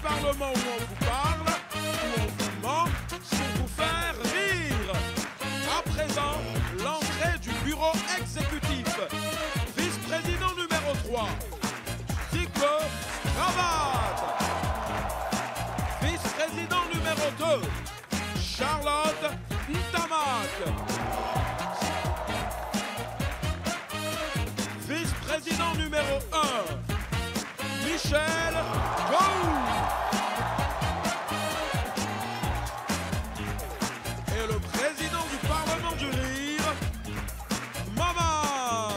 Parlement où on vous parle, où on vous ment, pour vous faire rire. À présent, l'entrée du bureau exécutif. Vice-président numéro 3, Zico Cravate. Vice-président numéro 2, Charlotte Ntamak. Vice-président numéro 1, Michel Gou. Et le président du Parlement du Rire, Mama.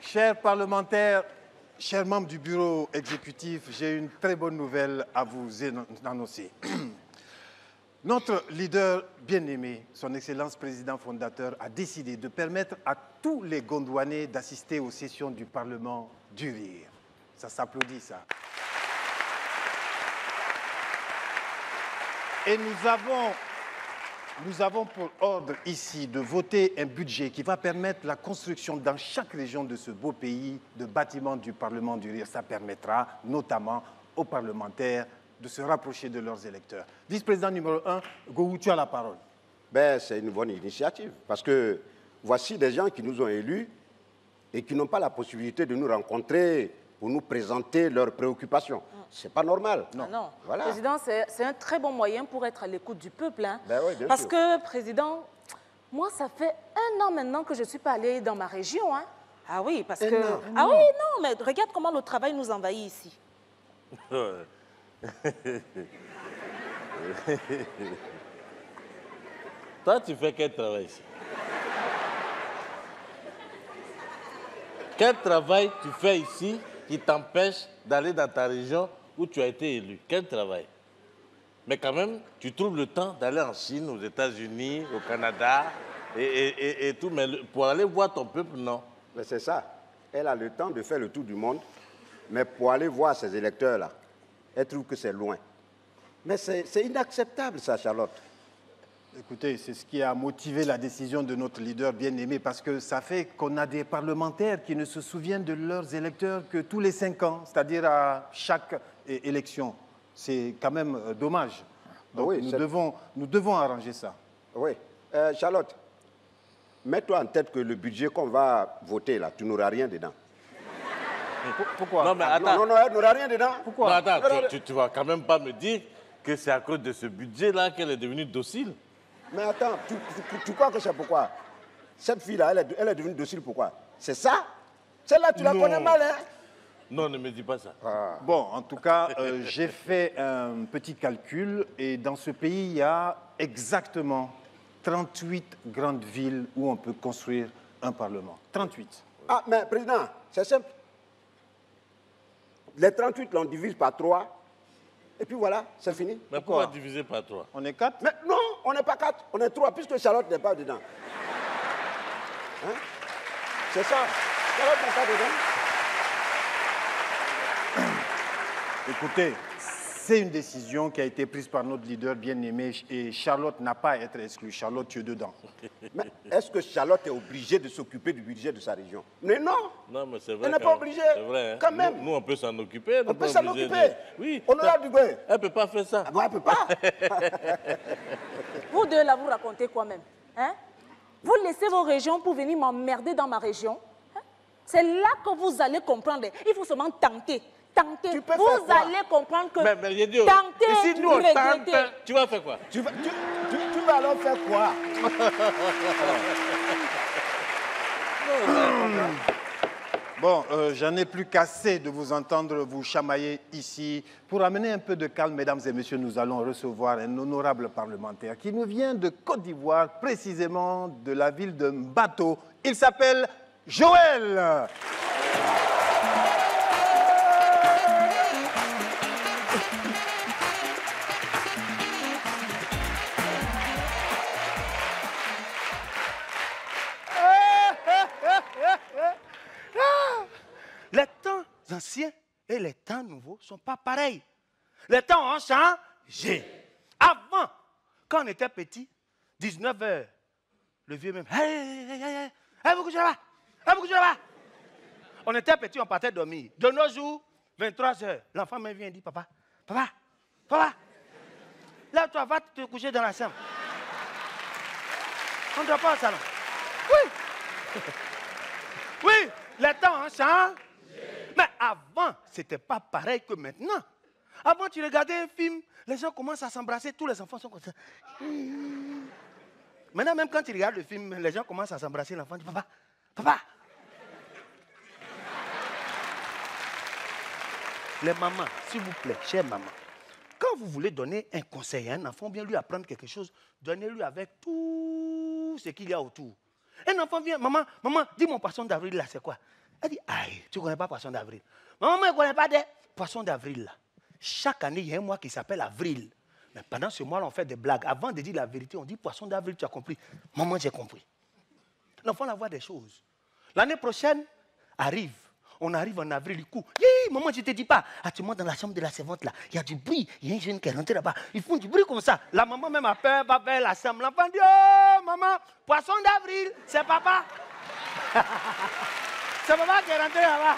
Chers parlementaires, chers membres du bureau exécutif, j'ai une très bonne nouvelle à vous annoncer. Notre leader bien-aimé, son Excellence président fondateur, a décidé de permettre à tous les Gondouanais d'assister aux sessions du Parlement du Rire. Ça s'applaudit, ça. Et nous avons pour ordre ici de voter un budget qui va permettre la construction dans chaque région de ce beau pays de bâtiments du Parlement du Rire. Ça permettra notamment aux parlementaires de se rapprocher de leurs électeurs. Vice-président numéro 1, Gou, tu as la parole. Ben, c'est une bonne initiative parce que voici des gens qui nous ont élus et qui n'ont pas la possibilité de nous rencontrer pour nous présenter leurs préoccupations. C'est pas normal. Non. Non. Voilà. Président, c'est un très bon moyen pour être à l'écoute du peuple. Hein. Ben oui, bien Parce sûr. que, Président, moi, ça fait 1 an maintenant que je ne suis pas allée dans ma région. Hein. Ah oui, parce que... Ah oui, non, mais regarde comment le travail nous envahit ici. Toi, tu fais quel travail ici? Quel travail tu fais ici qui t'empêche d'aller dans ta région où tu as été élu? Quel travail? Mais quand même, tu trouves le temps d'aller en Chine, aux États-Unis, au Canada et tout. Mais pour aller voir ton peuple, non. Mais c'est ça. Elle a le temps de faire le tour du monde, mais pour aller voir ses électeurs-là, elle trouve que c'est loin. Mais c'est inacceptable, ça, Charlotte. Écoutez, c'est ce qui a motivé la décision de notre leader bien-aimé, parce que ça fait qu'on a des parlementaires qui ne se souviennent de leurs électeurs que tous les 5 ans, c'est-à-dire à chaque élection. C'est quand même dommage. Donc oui, nous devons arranger ça. Oui. Charlotte, mets-toi en tête que le budget qu'on va voter, là, tu n'auras rien dedans. Pourquoi? Non, mais attends. Non, elle n'aura rien dedans. Pourquoi? Non, attends, tu vas quand même pas me dire que c'est à cause de ce budget-là qu'elle est devenue docile. Mais attends, tu crois que c'est pourquoi? Cette fille-là, elle est devenue docile pourquoi? C'est ça? Celle-là, tu la connais mal, hein? Non, ne me dis pas ça. Bon, en tout cas, j'ai fait un petit calcul et dans ce pays, il y a exactement 38 grandes villes où on peut construire un parlement. 38. Ah, mais président, c'est simple. Les 38, on divise par 3. Et puis voilà, c'est fini. Mais pourquoi diviser par 3? On est 4? Mais non, on n'est pas 4, on est 3, puisque Charlotte n'est pas dedans. Hein? C'est ça. Charlotte n'est pas dedans. Écoutez, c'est une décision qui a été prise par notre leader bien-aimé et Charlotte n'a pas à être exclue. Charlotte, tu es dedans. Mais est-ce que Charlotte est obligée de s'occuper du budget de sa région? Mais non. Non, mais c'est vrai. Elle n'est pas obligée. C'est vrai. Hein. Quand même. Nous, on peut s'en occuper. On peut s'en occuper. Oui. On aura du gain. Elle ne peut pas faire ça. Ah bon, elle ne peut pas. Vous deux, là, vous racontez quoi même? Hein? Vous laissez vos régions pour venir m'emmerder dans ma région? Hein? C'est là que vous allez comprendre. Il faut seulement tenter. Tenter. Tu peux faire vous quoi? allez comprendre que Mais j'ai dit, tenter, ici, nous, on regretter. tente. Tu vas faire quoi? Tu vas alors faire quoi? Bon, j'en ai plus qu'assez de vous entendre vous chamailler ici. Pour amener un peu de calme, mesdames et messieurs, nous allons recevoir un honorable parlementaire qui nous vient de Côte d'Ivoire, précisément de la ville de Mbato. Il s'appelle Joël. Les temps anciens et les temps nouveaux ne sont pas pareils. Les temps ont changé. Avant, Quand on était petit, 19h, le vieux même, hey, vous couchez là-bas, vous couchez là-bas. On était petit, on partait dormir. De nos jours, 23h, l'enfant me vient et dit, papa, là, toi, va te coucher dans la chambre. On ne doit pas au salon. Oui. Oui, les temps ont changé. Mais avant, ce n'était pas pareil que maintenant. Avant, tu regardais un film, les gens commencent à s'embrasser, tous les enfants sont comme ça. Maintenant, même quand tu regardes le film, les gens commencent à s'embrasser, l'enfant dit, papa. Les mamans, s'il vous plaît, chère maman, quand vous voulez donner un conseil à un enfant, bien lui apprendre quelque chose, donnez-lui avec tout ce qu'il y a autour. Un enfant vient, maman, dis mon poisson d'avril là, c'est quoi? Elle dit, aïe, tu ne connais pas poisson d'avril. Maman, je ne connais pas des poissons d'avril là. Chaque année, il y a un mois qui s'appelle avril. Mais pendant ce mois-là, on fait des blagues. Avant de dire la vérité, on dit poisson d'avril, tu as compris. Maman, j'ai compris. L'enfant va voir des choses. L'année prochaine arrive. On arrive en avril, il court. Maman, je ne te dis pas. Ah, tu montes dans la chambre de la servante là. Il y a du bruit. Il y a une jeune qui est rentrée là-bas. Ils font du bruit comme ça. La maman même a peur, va vers la chambre. L'enfant dit, oh, maman, poisson d'avril, c'est papa. C'est papa qui est rentré là-bas.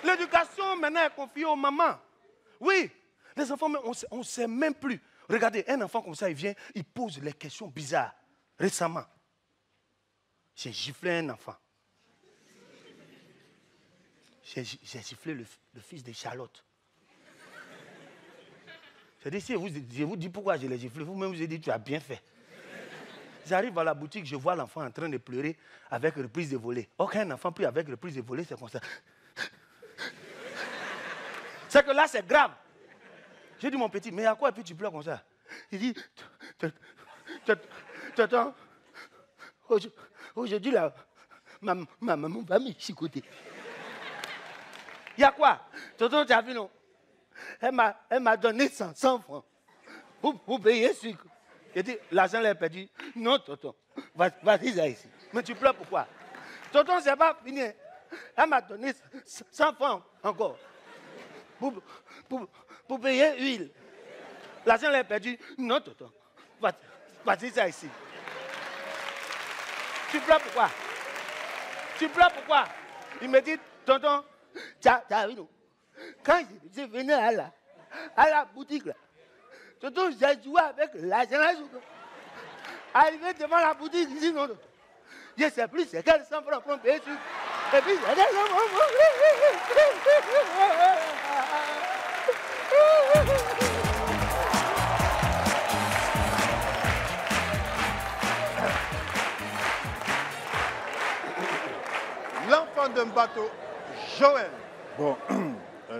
L'éducation maintenant est confiée aux mamans. Oui, les enfants, on ne sait même plus. Regardez, un enfant comme ça, il vient, il pose les questions bizarres. Récemment, j'ai giflé un enfant. J'ai giflé le fils de Charlotte. J'ai dit, si je vous dis pourquoi je l'ai giflé, vous-même vous avez dit, tu as bien fait. J'arrive à la boutique, je vois l'enfant en train de pleurer avec reprise de volée. Aucun enfant pris avec reprise de volée, c'est comme ça. C'est que là, c'est grave. J'ai dit, mon petit, mais à quoi et puis tu pleures comme ça? Il dit, tonton, aujourd'hui, là, ma maman va me chicoter. Il y a quoi? Tonton, tu as vu, non? Elle m'a donné 100 francs pour payer sucre. J'ai dit, l'argent l'a perdu. Non, tonton, vas-y, là, ici. Mais tu pleures pourquoi? Tonton, c'est pas fini. Elle m'a donné 100 francs encore pour payer huile. L'argent l'a perdu. Non, tonton, vas-y, ça ici. Tu pleures pourquoi? Tu pleures pourquoi? Il me dit, tonton, tu as vu, non? Quand je venais à la boutique, là, tonton, j'ai joué avec l'argent là. Arrivé devant la boutique, il dit non. Je ne sais plus, c'est quel 100 francs pour payer sur. Et puis, L'enfant d'un bateau, Joël. Bon,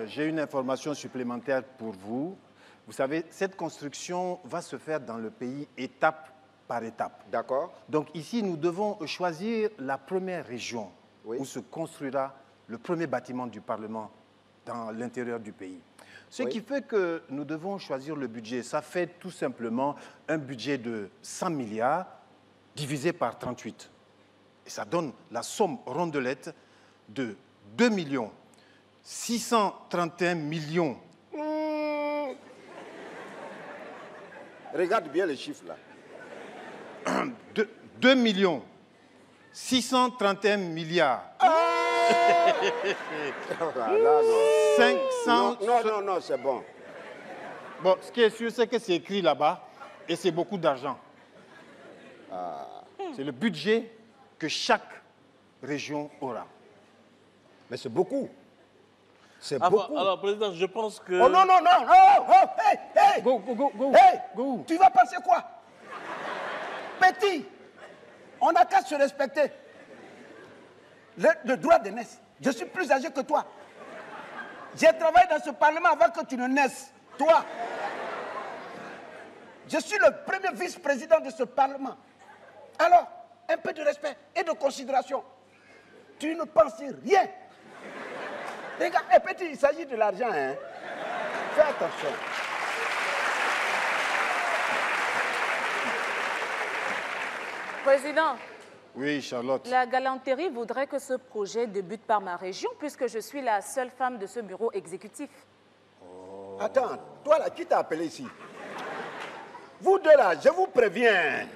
j'ai une information supplémentaire pour vous. Vous savez, cette construction va se faire dans le pays étape par étape. D'accord. Donc ici, nous devons choisir la première région Oui. où se construira le premier bâtiment du Parlement dans l'intérieur du pays. Ce Oui. qui fait que nous devons choisir le budget. Ça fait tout simplement un budget de 100 milliards divisé par 38. Et ça donne la somme rondelette de 2 631 millions. Regarde bien les chiffres là. 2 631 milliards. Voilà, non. 500... Non, c'est bon. Bon, ce qui est sûr, c'est que c'est écrit là-bas et c'est beaucoup d'argent. C'est le budget que chaque région aura. Mais c'est beaucoup. C'est Enfin, beaucoup. alors, président, je pense que... Oh non, non, non, non, oh, hey, Go. hey, Go. tu vas penser quoi? Petit, on n'a qu'à se respecter. Le droit de naissance. Je suis plus âgé que toi. J'ai travaillé dans ce Parlement avant que tu ne naisses. Toi. Je suis le premier vice-président de ce Parlement. Alors, un peu de respect et de considération. Tu ne penses rien. Regarde, petit, il s'agit de l'argent, hein. Fais attention. Président, Oui, Charlotte. la galanterie voudrait que ce projet débute par ma région, puisque je suis la seule femme de ce bureau exécutif. Attends, toi là, qui t'a appelé ici? Vous deux là, je vous préviens.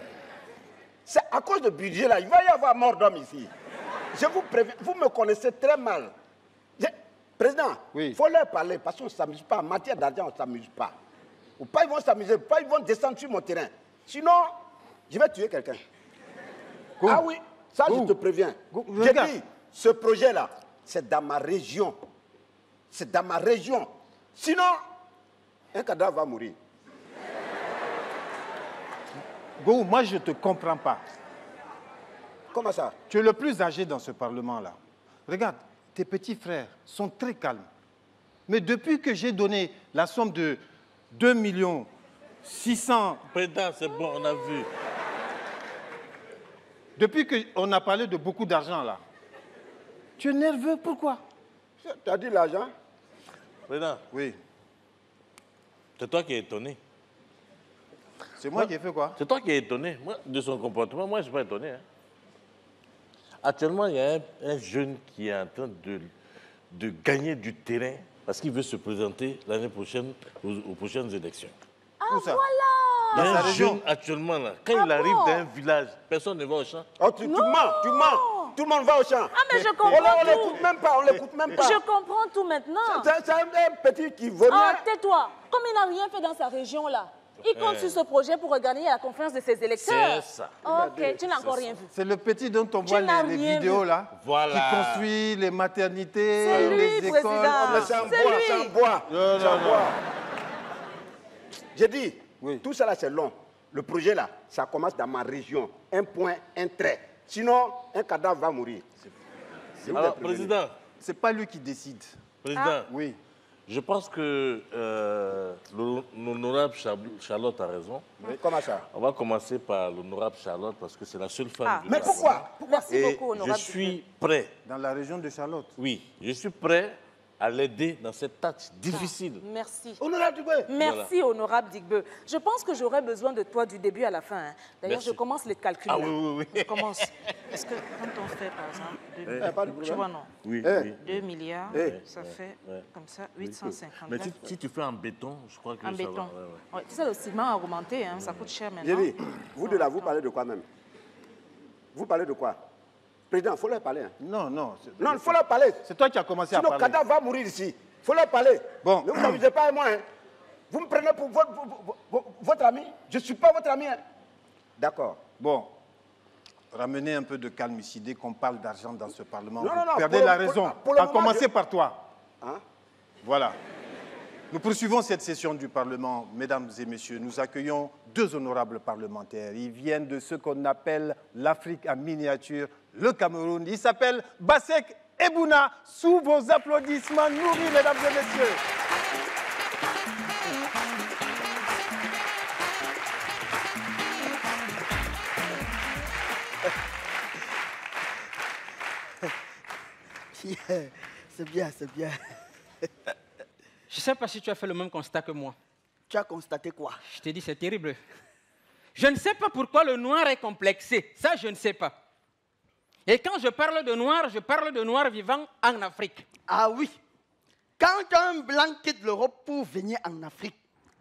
C'est à cause de budget là, il va y avoir mort d'homme ici. Je vous préviens, vous me connaissez très mal. Président, il faut leur parler parce qu'on ne s'amuse pas. En matière d'argent, on ne s'amuse pas. Ou pas ils vont s'amuser, pas ils vont descendre sur mon terrain. Sinon, je vais tuer quelqu'un. Ah oui, ça je te préviens. J'ai dit, ce projet-là, c'est dans ma région. C'est dans ma région. Sinon, un cadavre va mourir. Go, moi je ne te comprends pas. Comment ça? Tu es le plus âgé dans ce Parlement-là. Regarde, tes petits frères sont très calmes. Mais depuis que j'ai donné la somme de 2 600 000... Président, c'est bon, on a vu. Depuis qu'on a parlé de beaucoup d'argent là, tu es nerveux, pourquoi? Tu as dit l'argent? Président. Oui. C'est toi qui es étonné. C'est moi qui ai fait quoi? C'est toi qui es étonné. Moi, de son comportement, moi, je ne suis pas étonné. Hein. Actuellement, il y a un jeune qui est en train de gagner du terrain parce qu'il veut se présenter l'année prochaine aux prochaines élections. Ah, ça? voilà! Il y a un jeune actuellement là. Quand il arrive dans un village, personne ne va au champ. Oh, tu mens, tu mens. Tout le monde va au champ. Ah, mais je comprends tout. On l'écoute même pas, on l'écoute même pas. Je comprends tout maintenant. C'est un petit qui venait... Ah, tais-toi. Comme il n'a rien fait dans sa région là, il compte sur ce projet pour regagner à la conférence de ses électeurs. C'est ça. Ok, tu n'as encore rien vu. C'est le petit dont on voit n'as les rien vidéos vu. là, Voilà. qui construit les maternités, C'est lui, les écoles. président. Mais c'est un C'est bois, lui. c'est un bois. Non, C'est un non, bois. J'ai dit, Oui. tout ça là c'est long. Le projet là, ça commence dans ma région. Un point, un trait. Sinon, un cadavre va mourir. Je vous ai Alors, prévenu. président, C'est pas lui qui décide. président, Oui. je pense que l'honorable Charlotte a raison. Comment ça? On va commencer par l'honorable Charlotte parce que c'est la seule femme Ah, du Mais Parlement. pourquoi? Merci Et beaucoup, honorable. je suis prêt, Dans la région de Charlotte. oui, je suis prêt à l'aider dans cette tâche difficile. Merci. Honorable Dubé. Merci, honorable Digbeu. Je pense que j'aurai besoin de toi du début à la fin. hein. D'ailleurs, Merci. je commence les calculs. Ah là. oui, oui, oui. Je commence. Parce que quand on fait, par exemple, 2 pas de tu problème. vois, non. Oui, Eh. oui. 2 milliards, Eh. ça fait comme ça, Mais 850. si tu fais en béton, je crois que En ça béton. va. Ouais, ouais. Ouais, tu sais, le ciment a augmenté, hein, ça coûte cher J'ai maintenant. dit, vous de là, vous parlez de quoi même? Vous parlez de quoi? Président, il faut leur parler. Hein. Non, non. Non, il faut leur parler. C'est toi qui as commencé à Sinon, le parler. cadavre va mourir ici. Il faut leur parler. Bon. Ne vous amusez pas avec moi. Hein. Vous me prenez pour votre ami. Je ne suis pas votre ami. Hein. D'accord. Bon, ramenez un peu de calme ici dès qu'on parle d'argent dans ce Parlement. Non, Vous non, non, perdez pour la le- raison. pour le À moment, commencer par toi. Hein? Voilà. Nous poursuivons cette session du Parlement, mesdames et messieurs. Nous accueillons 2 honorables parlementaires. Ils viennent de ce qu'on appelle l'Afrique en miniature, le Cameroun. Ils s'appellent Bassek et Bouna. Sous vos applaudissements nourris, mesdames et messieurs. C'est bien, c'est bien. Je ne sais pas si tu as fait le même constat que moi. Tu as constaté quoi? Je t'ai dit, c'est terrible. Je ne sais pas pourquoi le noir est complexé. Ça, je ne sais pas. Et quand je parle de noir vivant en Afrique. Ah oui. Quand un blanc quitte l'Europe pour venir en Afrique,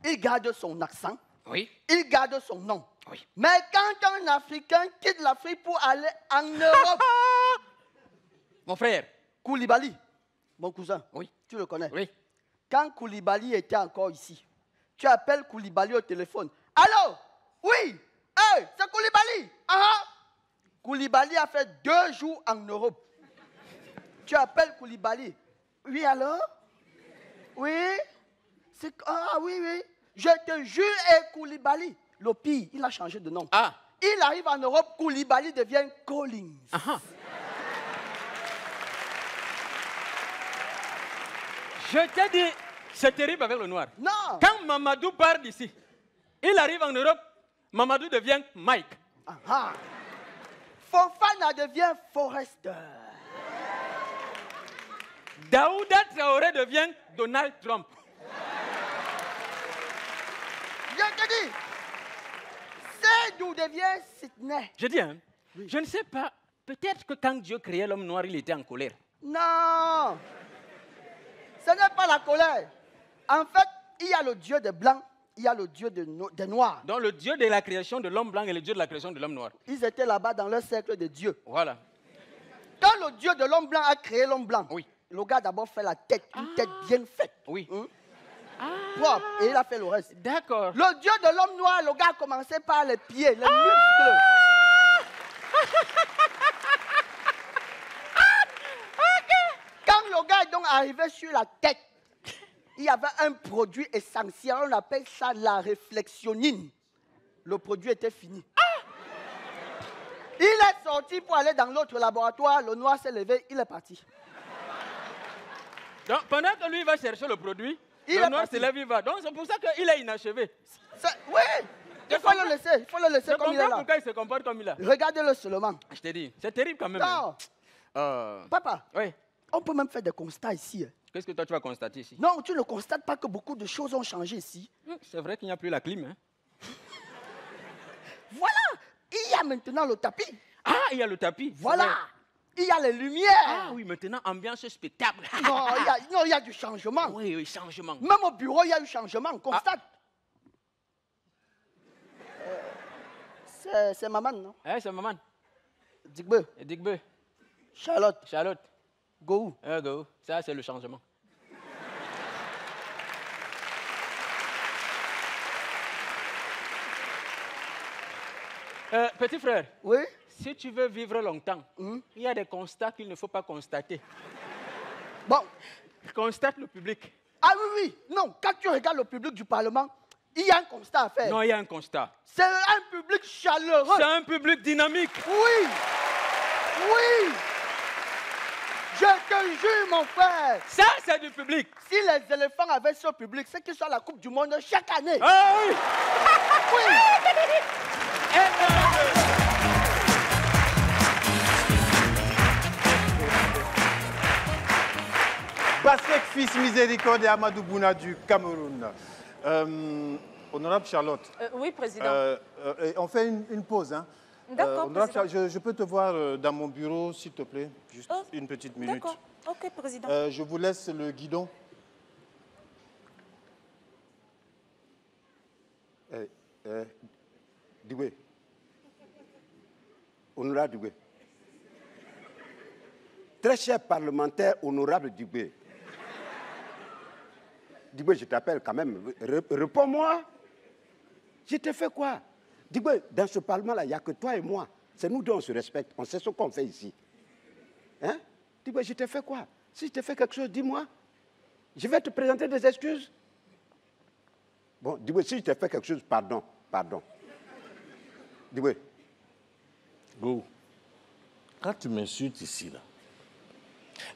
il garde son accent, Oui. il garde son nom. Oui. Mais quand un Africain quitte l'Afrique pour aller en Europe, Mon frère. Koulibaly, mon cousin, Oui. tu le connais. Oui. Quand Koulibaly était encore ici, tu appelles Koulibaly au téléphone. Allô? Oui? Hey, c'est Koulibaly? Ah! Koulibaly a fait 2 jours en Europe. Tu appelles Koulibaly. Oui, alors? Oui? Ah, oui, oui. Je te jure, et Koulibaly. Le pire, il a changé de nom. Ah. Il arrive en Europe, Koulibaly devient Collins. Ah. Je t'ai dit, c'est terrible avec le noir. Non! Quand Mamadou part d'ici, il arrive en Europe, Mamadou devient Mike. Ah. Fofana devient Forrester. Daouda Traoré devient Donald Trump. Je te dis, Seydou devient Sydney. Je dis, hein, je ne sais pas, peut-être que quand Dieu créait l'homme noir, il était en colère. Non, ce n'est pas la colère. En fait, il y a le Dieu des Blancs, il y a le Dieu des Noirs. Donc le Dieu de la création de l'homme blanc et le Dieu de la création de l'homme noir. Ils étaient là-bas dans leur cercle de Dieu. Voilà. Quand le Dieu de l'homme blanc a créé l'homme blanc, Oui. le gars a d'abord fait la tête, une tête bien faite. Oui. Propre, et il a fait le reste. D'accord. Le Dieu de l'homme noir, le gars a commencé par les pieds, les muscles. Quand le gars est donc arrivé sur la tête, il y avait un produit essentiel, on appelle ça la réflexionine. Le produit était fini. Il est sorti pour aller dans l'autre laboratoire, le noir s'est levé, il est parti. Donc pendant que lui va chercher le produit, Il le est noir parti. se lève, il va. Donc c'est pour ça qu'il est inachevé. Oui, il faut le laisser Je comme il est comprends là. pourquoi il se comporte comme il est. Regardez-le seulement. Je t'ai dit, c'est terrible quand même. Non, papa, Oui. on peut même faire des constats ici. Hein. Qu'est-ce que toi tu vas constater ici? Non, tu ne constates pas que beaucoup de choses ont changé ici. C'est vrai qu'il n'y a plus la clim. Hein? Voilà, il y a maintenant le tapis. Ah, il y a le tapis. c'est Voilà, vrai. il y a les lumières. Ah oui, maintenant ambiance spectacle. Non, il y a du changement. Oui, oui, changement. Même au bureau, il y a eu changement. Constate. C'est maman, non? C'est maman. Digbe, Et Digbe, Charlotte, Charlotte. Go. Go. Ça, c'est le changement. Petit frère, Oui? si tu veux vivre longtemps, il y a des constats qu'il ne faut pas constater. Bon. Constate le public. Ah oui, oui. Non, quand tu regardes le public du Parlement, il y a un constat à faire. Non, il y a un constat. C'est un public chaleureux. C'est un public dynamique. Oui. Oui. Je te jure, mon frère. Ça, c'est du public. Si les éléphants avaient ce public, c'est qu'ils sont à la Coupe du Monde chaque année. Ah oui. Oui. Basek, fils miséricorde et Amadou Bouna du Cameroun. Honorable Charlotte, Oui, président. on fait une pause. Hein. D'accord, Honorable président. Charlotte, je peux te voir dans mon bureau, s'il te plaît, juste une petite minute. D'accord. Ok, président. Je vous laisse le guidon. Dubé. Honorable Dubé. Très cher parlementaire, honorable Dubé. Dubé, je t'appelle quand même. Réponds-moi. Je t'ai fait quoi? Dubé, dans ce parlement-là, il n'y a que toi et moi. C'est nous deux, on se respecte. On sait ce qu'on fait ici. Hein? Dubé, je t'ai fait quoi? Si je t'ai fait quelque chose, dis-moi. Je vais te présenter des excuses. Bon, Dubé, si je t'ai fait quelque chose, pardon. Dubé. Go, quand tu m'insultes ici, là,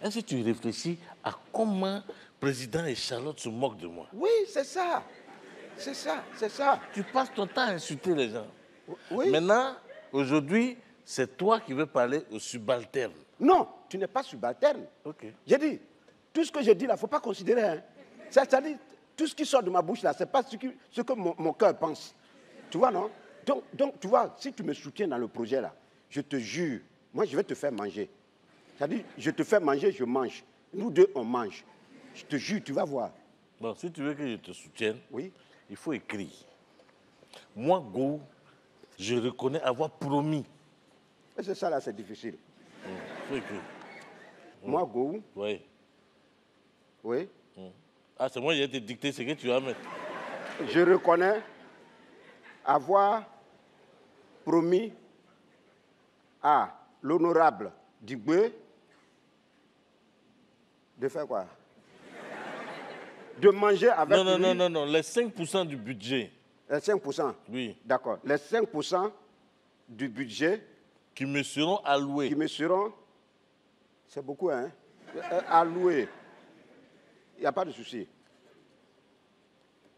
est-ce que tu réfléchis à comment président et Charlotte se moquent de moi? Oui, c'est ça. C'est ça. Tu passes ton temps à insulter les gens. Oui. Maintenant, aujourd'hui, c'est toi qui veux parler aux subalternes. Non, tu n'es pas subalterne. Ok. J'ai dit, tout ce que je dis là, il ne faut pas considérer. Hein. C'est-à-dire, tout ce qui sort de ma bouche là, ce n'est pas ce que mon cœur pense. Tu vois, non? Donc, tu vois, si tu me soutiens dans le projet là, je te jure, moi, je vais te faire manger. C'est-à-dire, je te fais manger, je mange. Nous deux, on mange. Je te jure, tu vas voir. Bon, si tu veux que je te soutienne, Oui. il faut écrire. Moi, Go, je reconnais avoir promis. Et c'est ça là, c'est difficile. Il faut écrire. Moi, Go, Oui. oui, Ah, c'est moi qui vais te dicter ce que tu vas mettre. je reconnais avoir promis à l'honorable Dubé de faire quoi? De manger avec Non, lui. non, les 5% du budget. Les 5%. Oui. D'accord. Les 5% du budget Qui me seront alloués. qui me seront... C'est beaucoup, hein? Alloués. Il n'y a pas de souci.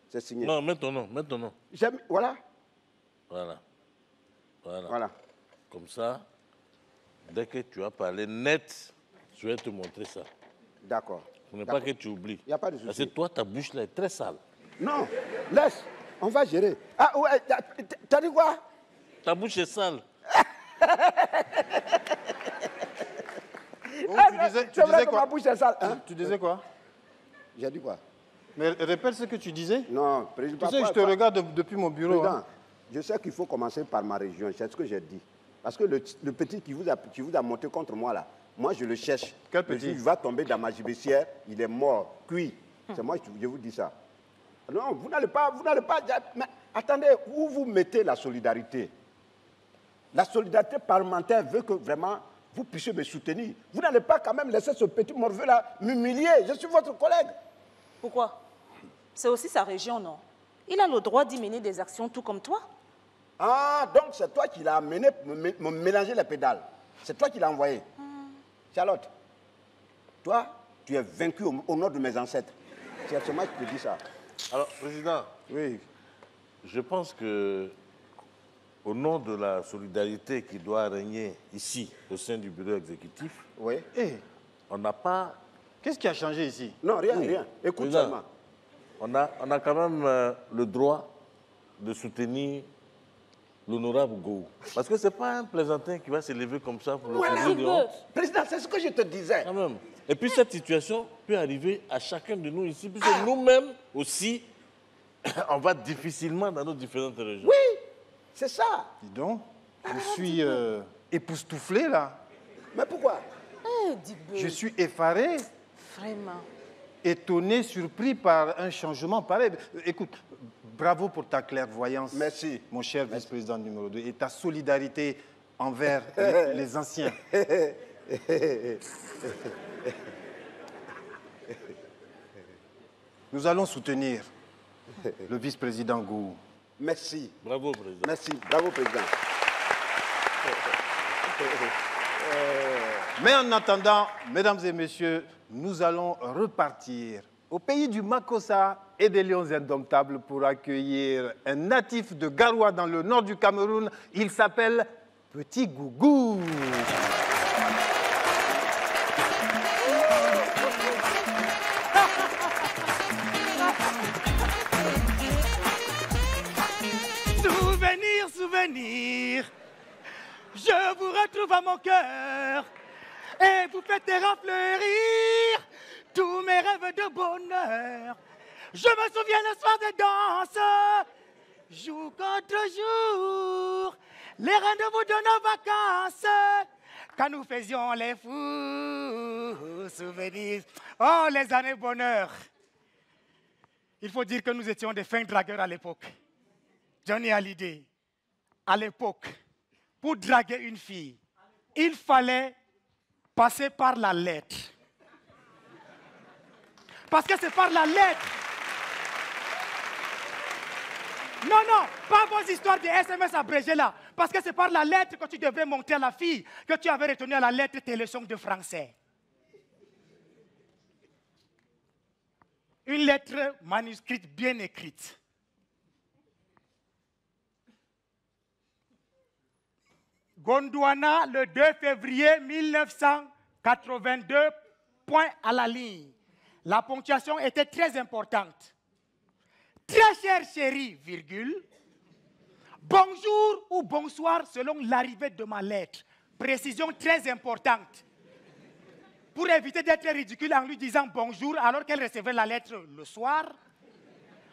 C'est signé. Non, mets ton nom. Voilà. Voilà. Comme ça, dès que tu as parlé net, je vais te montrer ça. D'accord. Pour ne pas que tu oublies. Il n'y a pas de Parce que souci. toi, ta bouche là est très sale. Non, laisse. On va gérer. Ah ouais, t'as dit quoi? Ta bouche est sale. Oh, tu disais C'est vrai que quoi? ma bouche est sale. Hein? Tu disais quoi? J'ai dit quoi? Mais répète ce que tu disais. Non, président. Tu sais, je te regarde depuis mon bureau. Président, hein. je sais qu'il faut commencer par ma région, c'est ce que j'ai dit. Parce que le petit qui vous a monté contre moi là, moi je le cherche. Quel petit? Il va tomber dans ma gibecière, il est mort, cuit. C'est moi, je vous dis ça. Non, vous n'allez pas... Mais attendez, où vous mettez la solidarité? La solidarité parlementaire veut que vraiment vous puissiez me soutenir. Vous n'allez pas quand même laisser ce petit morveux là m'humilier. Je suis votre collègue. Pourquoi? C'est aussi sa région, non? Il a le droit d'y mener des actions tout comme toi. Ah, donc c'est toi qui l'as amené me mélanger les pédales. C'est toi qui l'as envoyé. Charlotte, toi, tu es vaincu au nom de mes ancêtres. C'est seulement que je te dis ça. Alors, Président, Oui. je pense que, au nom de la solidarité qui doit régner ici, au sein du bureau exécutif, Oui. Eh, on n'a pas... qu'est-ce qui a changé ici? Non, rien, rien. Écoute Président, seulement. on a quand même le droit de soutenir l'honorable Gou. Parce que ce n'est pas un plaisantin qui va se lever comme ça pour le plaisir de honte. Président, c'est ce que je te disais. Quand même. Et puis cette situation peut arriver à chacun de nous ici, puisque nous-mêmes aussi, on va difficilement dans nos différentes régions. Oui, c'est ça. Dis donc, je suis époustouflé là. Mais pourquoi? Eh, Dibé. Je suis effaré, Vraiment. étonné, surpris par un changement pareil. Écoute, bravo pour ta clairvoyance. Merci. Mon cher vice-président numéro 2, et ta solidarité envers les anciens. Nous allons soutenir le vice-président Gou. Merci. Bravo, Président. Merci. Bravo, président. Mais en attendant, mesdames et messieurs, nous allons repartir au pays du Makossa et des lions indomptables pour accueillir un natif de Garoua dans le nord du Cameroun. Il s'appelle Petit Gougou. Souvenir, souvenir, je vous retrouve à mon cœur et vous faites fleurir tous mes rêves de bonheur. Je me souviens le soir des danses, jour contre jour, les rendez-vous de nos vacances, quand nous faisions les fous. Souvenirs, oh les années bonheur. Il faut dire que nous étions des fins dragueurs à l'époque. Johnny Hallyday, à l'époque, pour draguer une fille, il fallait passer par la lettre. Parce que c'est par la lettre. Non, non, pas vos histoires de SMS abrégées là. Parce que c'est par la lettre que tu devrais montrer à la fille que tu avais retenu à la lettre tes leçons de français. Une lettre manuscrite bien écrite. Gondwana, le 2 février 1982, point à la ligne. La ponctuation était très importante. Très chère chérie, virgule. Bonjour ou bonsoir selon l'arrivée de ma lettre. Précision très importante. Pour éviter d'être ridicule en lui disant bonjour alors qu'elle recevait la lettre le soir.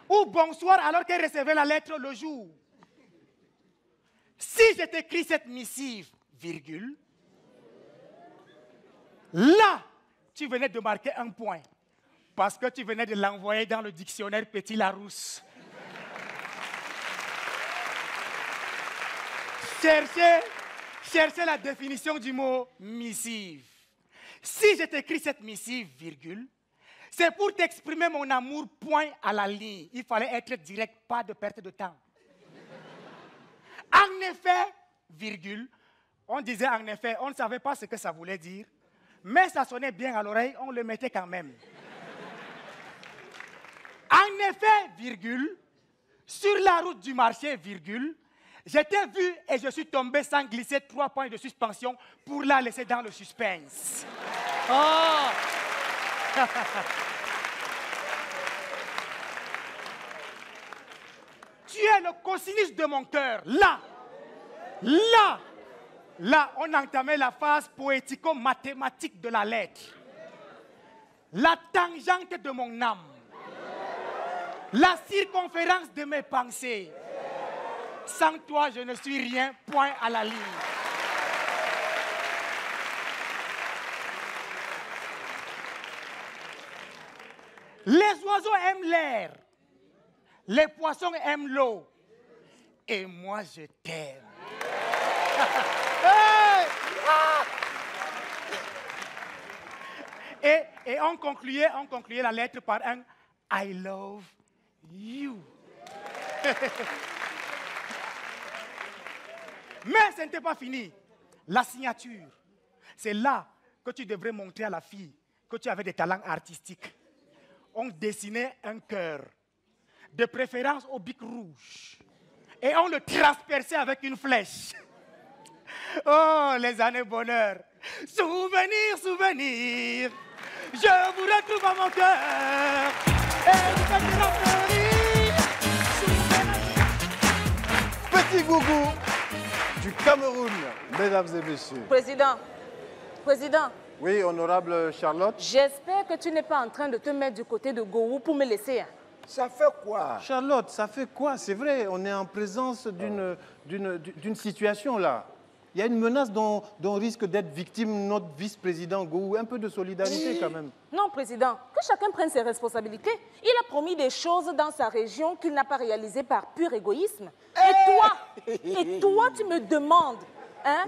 Ou bonsoir alors qu'elle recevait la lettre le jour. Si je t'écris cette missive, virgule, là, tu venais de marquer un point. Parce que tu venais de l'envoyer dans le dictionnaire Petit Larousse. Cherchez la définition du mot missive. Si je t'écris cette missive, virgule, c'est pour t'exprimer mon amour, point à la ligne. Il fallait être direct, pas de perte de temps. En effet, virgule, on disait en effet, on ne savait pas ce que ça voulait dire, mais ça sonnait bien à l'oreille, on le mettait quand même. En effet, virgule, sur la route du marché, virgule, j'étais vu et je suis tombé sans glisser 3 points de suspension pour la laisser dans le suspense. Oh! Tu es le cosinus de mon cœur. Là, on entamait la phase poético-mathématique de la lettre. La tangente de mon âme. la circonférence de mes pensées. Sans toi, je ne suis rien, point à la ligne. Les oiseaux aiment l'air, les poissons aiment l'eau, et moi je t'aime. Et on concluait la lettre par un I love you. Mais ce n'était pas fini. La signature, c'est là que tu devrais montrer à la fille que tu avais des talents artistiques. On dessinait un cœur, de préférence au bic rouge, et on le transperçait avec une flèche. Oh, les années bonheur. Souvenir, souvenir, je vous retrouve à mon cœur. Et vous faites fleurir. Petit Gougou du Cameroun, mesdames et messieurs. Président, Oui, honorable Charlotte. j'espère que tu n'es pas en train de te mettre du côté de Gowou pour me laisser. Hein. Ça fait quoi? Charlotte, ça fait quoi? C'est vrai, on est en présence d'une situation là. Il y a une menace dont risque d'être victime notre vice-président Gowou. Un peu de solidarité quand même. Non, Président, que chacun prenne ses responsabilités. Il a promis des choses dans sa région qu'il n'a pas réalisées par pur égoïsme. Et toi, tu me demandes hein,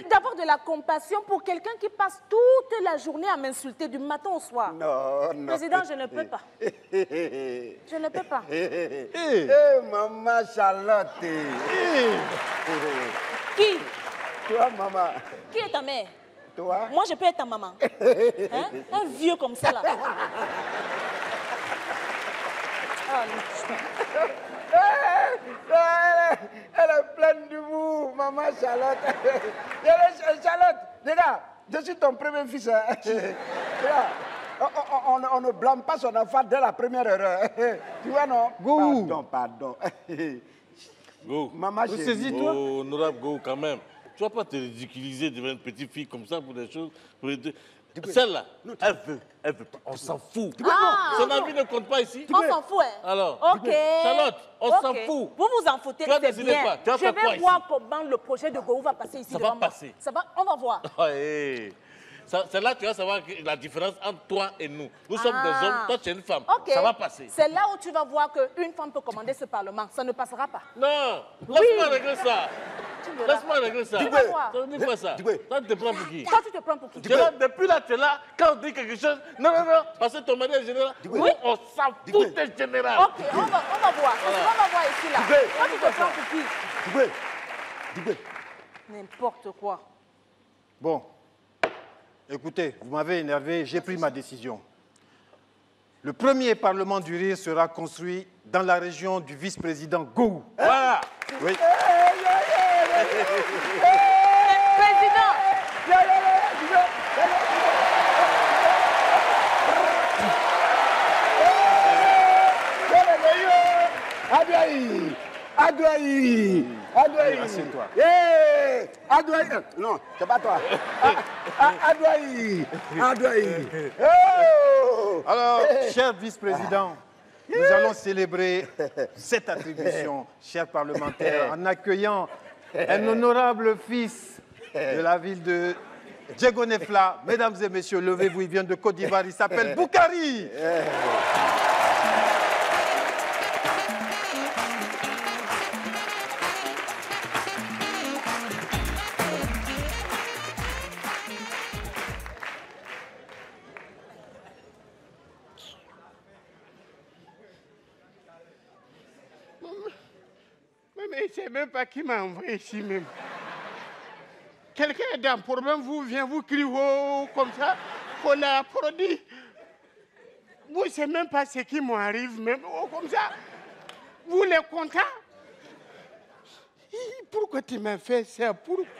d'avoir de la compassion pour quelqu'un qui passe toute la journée à m'insulter du matin au soir. Non. Président, je ne peux pas. Je ne peux pas. Maman Charlotte. Qui? Toi, maman. Qui est ta mère? Toi? Moi, je peux être ta maman. Hein? Un vieux comme ça, là. Elle est pleine d'humour, maman Charlotte. Charlotte, regarde, je suis ton premier fils. Regarde, on ne blâme pas son enfant dès la première erreur. Tu vois, non? Gowou. Pardon. Go. Maman chérie. Saisis-toi. Oh, honorable Go, quand même. Tu vas pas te ridiculiser devant une petite fille comme ça pour des choses. Celle-là, elle veut pas. On s'en fout. Son avis ne compte pas ici. On s'en fout, hein? Alors, Ok. Charlotte, on s'en fout. Vous vous en foutez, Tu as c'est décidé bien. quoi? Tu as Je fait quoi vais ici? voir comment le projet de Gowou va passer ici Ça devant va moi. passer. Ça va, on va voir. Ouais. C'est là que tu vas savoir la différence entre toi et nous. Nous sommes des hommes, toi tu es une femme. Ok. Ça va passer. C'est là où tu vas voir qu'une femme peut commander ce Parlement. Ça ne passera pas. Non, laisse-moi régler ça. Tu verras. Laisse-moi régler ça. Tu vas voir. Ça ne dit pas ça. Toi, tu te prends pour qui? Toi, tu te prends pour qui? Tu es là, depuis là, tu es là, quand on dit quelque chose, non, parce que ton mari est général, nous, on s'en fout des général. Ok, on va voir. On va voir ici, là. Toi, tu te prends pour qui? N'importe quoi. Bon, écoutez, vous m'avez énervé, j'ai pris ma décision. Le premier Parlement du Rire sera construit dans la région du vice-président Gowou. Voilà. Oui. Président! Adouaï. Assieds-toi. Adouaï. Non, c'est pas toi. Adouaï. Alors, cher vice-président, nous allons célébrer cette attribution, chers parlementaires, en accueillant un honorable fils de la ville de Djegonefla. Mesdames et messieurs, levez-vous, il vient de Côte d'Ivoire, il s'appelle Boukari. Mais je ne sais même pas qui m'a envoyé ici même. Quelqu'un est dans un problème, vous vient vous crier oh, comme ça, pour la produit. Vous ne savez même pas ce qui m'arrive, même oh, comme ça. Vous les contents? Pourquoi tu m'as fait ça? Poto.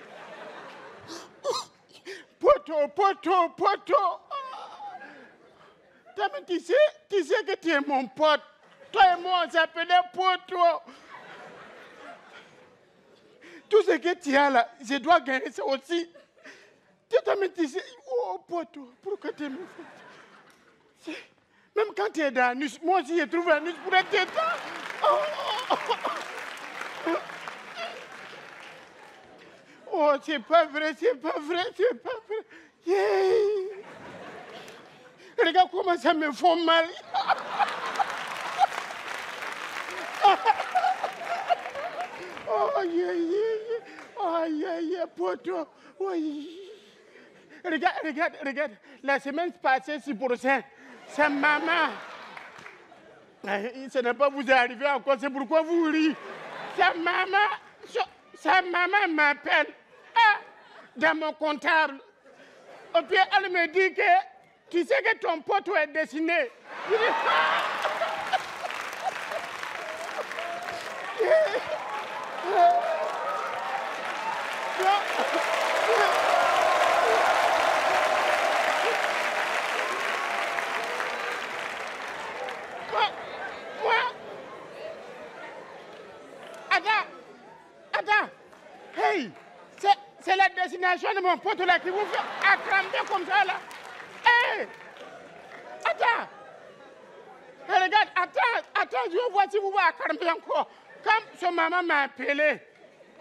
Tu sais que tu es mon pote. Toi et moi, on s'appelait Poto. Tout ce que tu as là, je dois gagner ça aussi. Tu sais, oh Poto, pourquoi tu me fais ça? Même quand tu es dans l'anus, moi aussi, je trouve l'anus pour être dedans. Oh, c'est pas vrai, c'est pas vrai, c'est pas vrai. Yeah. Regarde comment ça me fait mal. Oh, yeah, yeah. Oh, yeah, yeah, poto. Oh, yeah. Regarde. La semaine passée, 6%. C'est maman. Ce n'est pas vous arrivé encore, c'est pourquoi vous riez. Sa maman m'appelle dans mon comptable. Et puis elle me dit que tu sais que ton poteau est dessiné. Je dis, Attends. Hey, c'est la destination de mon pote là qui vous fait accramer comme ça là. Hey, attends. Hey, regarde, attends, je vois si vous va accramer encore. Quand son maman m'a appelé,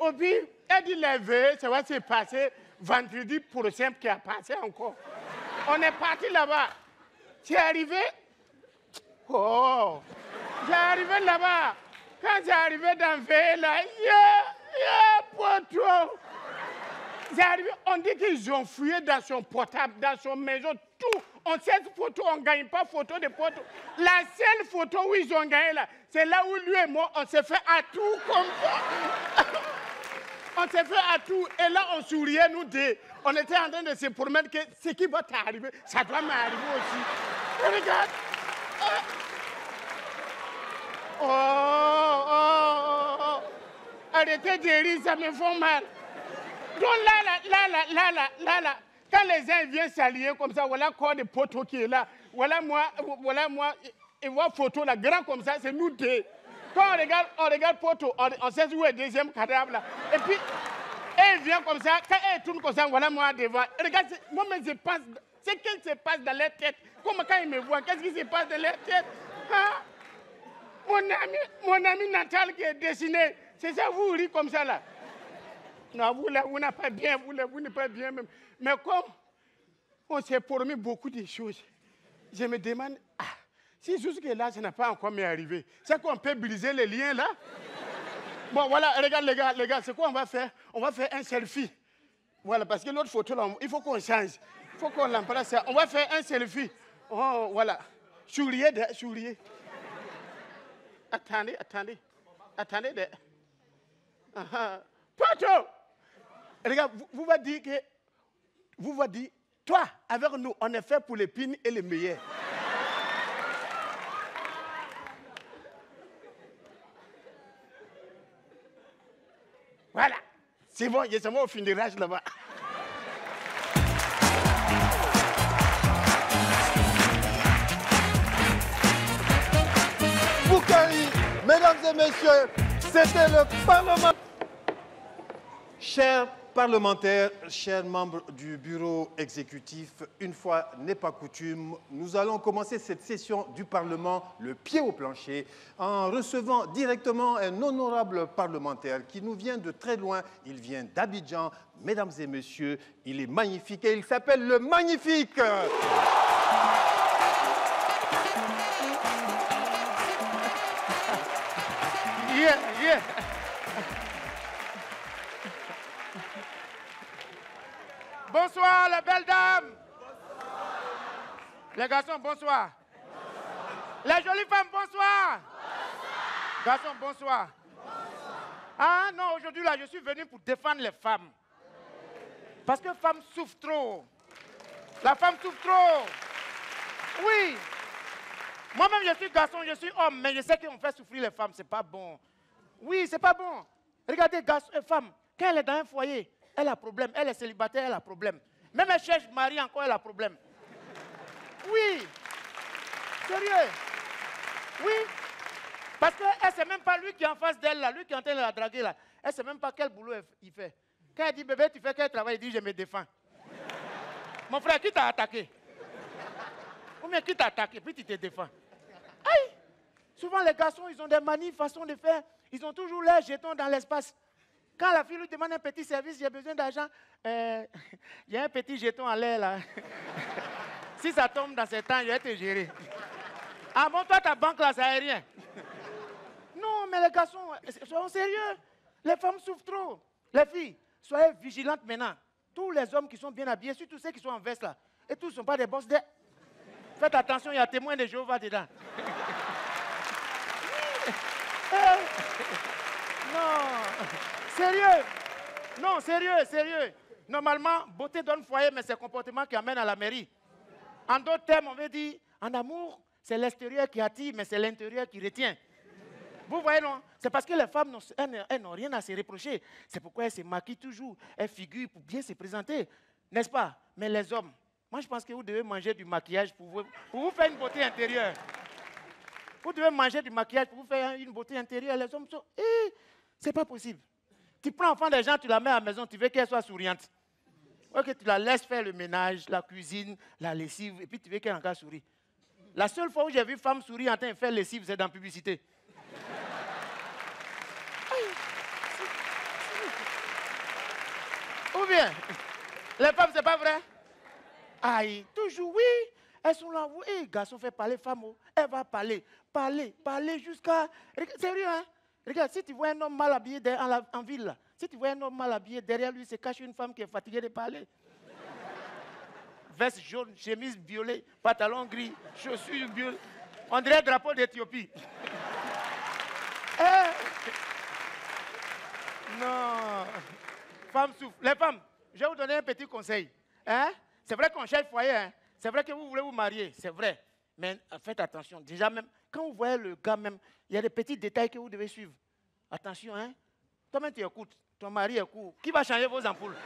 et puis elle dit les veillées, ça va se passer vendredi prochain qui a passé encore. On est parti là-bas. C'est arrivé. Oh, j'ai arrivé là-bas. Quand j'ai arrivé dans veillée là, poteau. J'ai arrivé, on dit qu'ils ont fouillé dans son portable, dans son maison, tout. On sait photo, on ne gagne pas photo de poteau. La seule photo où ils ont gagné là, c'est là où lui et moi, on s'est fait à tout comme ça. On s'est fait à tout. Et là, on souriait, nous deux. On était en train de se promettre que ce qui va t'arriver, ça doit m'arriver aussi. Et regarde. Oh. Arrêtez de rire, ça me fait mal. Donc là, quand les gens viennent s'allier comme ça, voilà corps de poteau qui est là. Voilà moi, et voir photo là, grand comme ça, c'est nous deux. Quand on regarde poteau, on sait où est le deuxième cadavre là. Et puis, elle vient comme ça, quand elle tourne comme ça, voilà moi devant. Regarde, moi-même je pense, c'est qu'est-ce qui se passe dans leur tête. Comme quand ils me voient, qu'est-ce qui se passe dans leur tête? Hein? Mon ami Natal qui est dessiné, c'est ça, vous riez comme ça là. Non, vous n'êtes pas bien, vous n'êtes pas bien même. Mais comme on s'est promis beaucoup de choses, je me demande, si jusque là, ça n'a pas encore m'arrivé, c'est qu'on peut briser les liens là? Bon, voilà, regarde les gars, c'est quoi on va faire? On va faire un selfie. Voilà, parce que l'autre photo là, il faut qu'on change. Il faut qu'on l'emplace. On va faire un selfie. Oh, voilà. Souriez. Attendez. Poto! Regarde, vous va dire, toi, avec nous, on est fait pour les pines et les meilleurs. Voilà. C'est bon, il y a au fin de rage là-bas. Boukari, mesdames et messieurs, c'était le Parlement. Chers parlementaires, chers membres du bureau exécutif, une fois n'est pas coutume, nous allons commencer cette session du Parlement le pied au plancher en recevant directement un honorable parlementaire qui nous vient de très loin. Il vient d'Abidjan. Mesdames et messieurs, il est magnifique et il s'appelle le Magnifique. Yeah. Bonsoir, les belles dames. Les garçons, bonsoir. Les jolies femmes, bonsoir. Garçons, bonsoir. Ah non, aujourd'hui, là, je suis venu pour défendre les femmes. Parce que les femmes souffrent trop. La femme souffre trop. Oui. Moi-même, je suis garçon, je suis homme, mais je sais qu'on fait souffrir les femmes, c'est pas bon. Oui, c'est pas bon. Regardez, garçon et femme, quand elle est dans un foyer, elle a problème. Elle est célibataire, elle a problème. Même elle cherche mari encore, elle a problème. Oui. Sérieux. Oui. Parce qu'elle ne sait même pas lui qui est en face d'elle, là, lui qui est en train de la draguer, là. Elle ne sait même pas quel boulot il fait. Quand elle dit, bébé, tu fais quel travail? Il dit, je me défends. Mon frère, qui t'a attaqué? Ou bien qui t'attaque et puis tu te défends. Aïe! Souvent les garçons, ils ont des manies, façons de faire. Ils ont toujours leurs jetons dans l'espace. Quand la fille lui demande un petit service, j'ai besoin d'argent, il y a un petit jeton en l'air là. Si ça tombe dans ces temps, je vais te gérer. Ah bon, toi, ta banque là, ça n'est rien. Non, mais les garçons, soyons sérieux. Les femmes souffrent trop. Les filles, soyez vigilantes maintenant. Tous les hommes qui sont bien habillés, surtout ceux qui sont en veste là, et tous ne sont pas des boss. Faites attention, il y a témoins de Jéhovah dedans. Non, sérieux. Non, sérieux, sérieux. Normalement, beauté donne foyer, mais c'est le comportement qui amène à la mairie. En d'autres termes, on veut dire, en amour, c'est l'extérieur qui attire, mais c'est l'intérieur qui retient. Vous voyez, non? C'est parce que les femmes, elles n'ont rien à se reprocher. C'est pourquoi elles se maquillent toujours. Elles figurent pour bien se présenter. N'est-ce pas? Mais les hommes, moi je pense que vous devez manger du maquillage pour vous faire une beauté intérieure. Vous devez manger du maquillage pour vous faire une beauté intérieure. Les hommes sont... c'est pas possible. Tu prends l'enfant des gens, tu la mets à la maison, tu veux qu'elle soit souriante. Ok, tu la laisses faire le ménage, la cuisine, la lessive, et puis tu veux qu'elle encore sourie. La seule fois où j'ai vu femme sourire en train de faire lessive, c'est dans la publicité. Ou bien, les femmes, c'est pas vrai? Aïe, toujours, oui. Elles sont là, oui, garçon fait parler femme, elle va parler jusqu'à... Sérieux, hein? Regarde, si tu vois un homme mal habillé en ville, là, si tu vois un homme mal habillé, derrière lui se cache une femme qui est fatiguée de parler. Veste jaune, chemise violet, pantalon gris, chaussures bleues. On dirait le drapeau d'Éthiopie. Non. Femmes souffrent. Les femmes, je vais vous donner un petit conseil. Hein? C'est vrai qu'on cherche foyer. Hein? C'est vrai que vous voulez vous marier. C'est vrai. Mais faites attention. Déjà, même, quand vous voyez le gars, même, il y a des petits détails que vous devez suivre. Attention, hein? Toi-même, tu écoutes. Ton mari écoute. Qui va changer vos ampoules?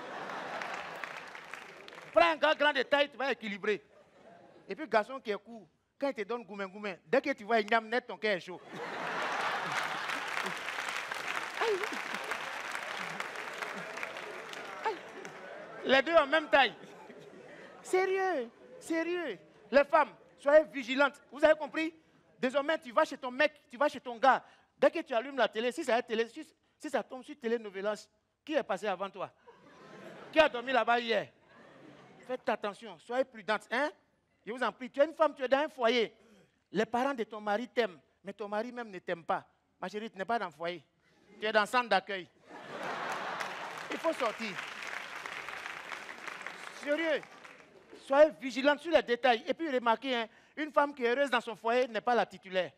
Prends un grand détail, tu vas équilibrer. Et puis, garçon qui écoute, quand il te donne goumé, dès que tu vois une âme net, ton cœur est chaud. Les deux en même taille. Sérieux, sérieux. Les femmes, soyez vigilantes. Vous avez compris? Désormais, tu vas chez ton mec, tu vas chez ton gars. Dès que tu allumes la télé, si ça tombe sur Télénovelas, qui est passé avant toi? Qui a dormi là-bas hier? Faites attention, soyez prudentes. Hein? Je vous en prie, tu es une femme, tu es dans un foyer. Les parents de ton mari t'aiment, mais ton mari même ne t'aime pas. Ma chérie, tu n'es pas dans le foyer. Tu es dans le centre d'accueil. Il faut sortir. Sérieux, soyez vigilants sur les détails. Et puis remarquez, hein, une femme qui est heureuse dans son foyer n'est pas la titulaire.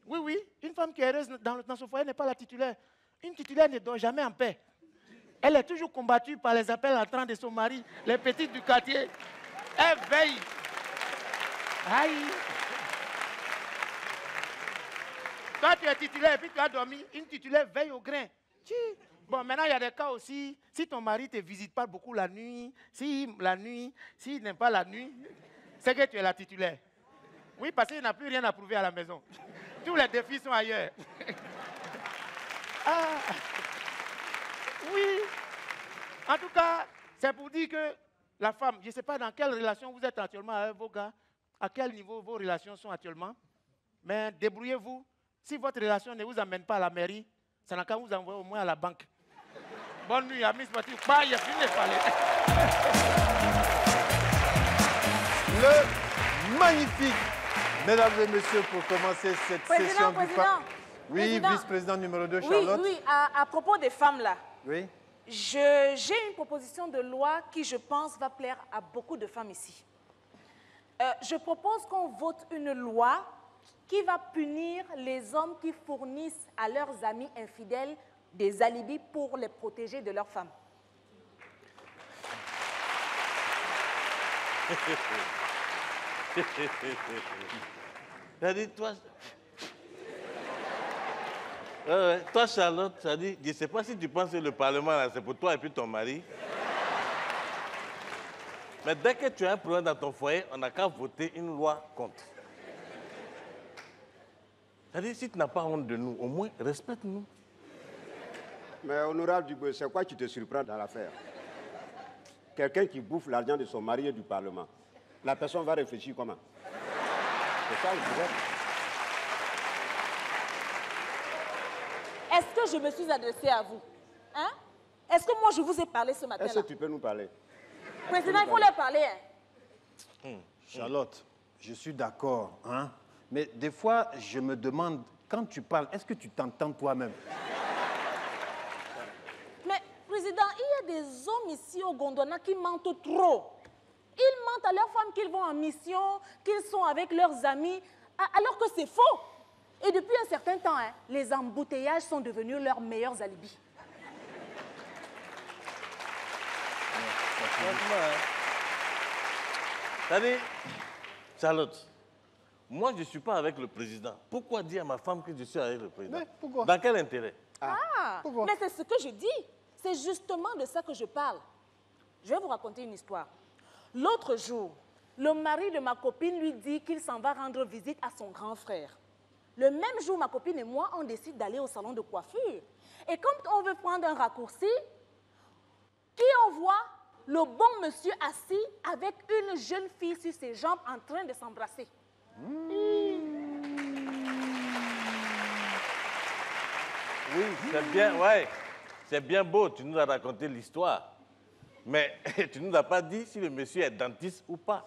Oui, oui, une femme qui est heureuse dans son foyer n'est pas la titulaire. Une titulaire ne dort jamais en paix. Elle est toujours combattue par les appels entrants de son mari, les petites du quartier. Elle veille. Aïe. Toi, tu es titulaire et puis tu as dormi. Une titulaire veille au grain. Bon, maintenant, il y a des cas aussi. Si ton mari ne te visite pas beaucoup la nuit, s'il n'aime pas la nuit, c'est que tu es la titulaire. Oui, parce qu'il n'a plus rien à prouver à la maison. Tous les défis sont ailleurs. Ah. Oui. En tout cas, c'est pour dire que la femme, je ne sais pas dans quelle relation vous êtes actuellement avec vos gars, à quel niveau vos relations sont actuellement, mais débrouillez-vous. Si votre relation ne vous amène pas à la mairie, ça n'a qu'à vous envoyer au moins à la banque. Bonne nuit, amis sportifs. Bye, il y a fini de parler. Le magnifique, mesdames et messieurs, pour commencer cette session du Parlement. Oui, vice-président numéro 2, Charlotte. Oui, à propos des femmes là. Oui. J'ai une proposition de loi qui, je pense, va plaire à beaucoup de femmes ici. Je propose qu'on vote une loi qui va punir les hommes qui fournissent à leurs amis infidèles des alibis pour les protéger de leurs femmes. T'as dit, toi... toi, Charlotte, ça dit, je ne sais pas si tu penses que le Parlement, c'est pour toi et puis ton mari. Mais dès que tu as un problème dans ton foyer, on n'a qu'à voter une loi contre. C'est-à-dire, si tu n'as pas honte de nous, au moins respecte-nous. Mais honorable Dubé, c'est quoi qui te surprend dans l'affaire? Quelqu'un qui bouffe l'argent de son mari et du Parlement. La personne va réfléchir comment? C'est ça le problème. Est-ce que je me suis adressée à vous? Hein? Est-ce que moi, je vous ai parlé ce matin-là? Est-ce que tu peux nous parler? Président, il faut leur parler. Hein? Charlotte, je suis d'accord, hein? Mais des fois, je me demande, quand tu parles, est-ce que tu t'entends toi-même? Mais, Président, il y a des hommes ici au Gondwana qui mentent trop. Ils mentent à leurs femmes qu'ils vont en mission, qu'ils sont avec leurs amis, alors que c'est faux. Et depuis un certain temps, hein, les embouteillages sont devenus leurs meilleurs alibis. Allez, Charlotte, moi je ne suis pas avec le président. Pourquoi dire à ma femme que je suis avec le président? Mais pourquoi? Dans quel intérêt? Pourquoi? Mais c'est ce que je dis. C'est justement de ça que je parle. Je vais vous raconter une histoire. L'autre jour, le mari de ma copine lui dit qu'il s'en va rendre visite à son grand frère. Le même jour, ma copine et moi, on décide d'aller au salon de coiffure. Et quand on veut prendre un raccourci, qui on voit? Le bon monsieur assis avec une jeune fille sur ses jambes en train de s'embrasser. Oui, c'est bien, ouais. C'est bien beau, tu nous as raconté l'histoire. Mais tu ne nous as pas dit si le monsieur est dentiste ou pas.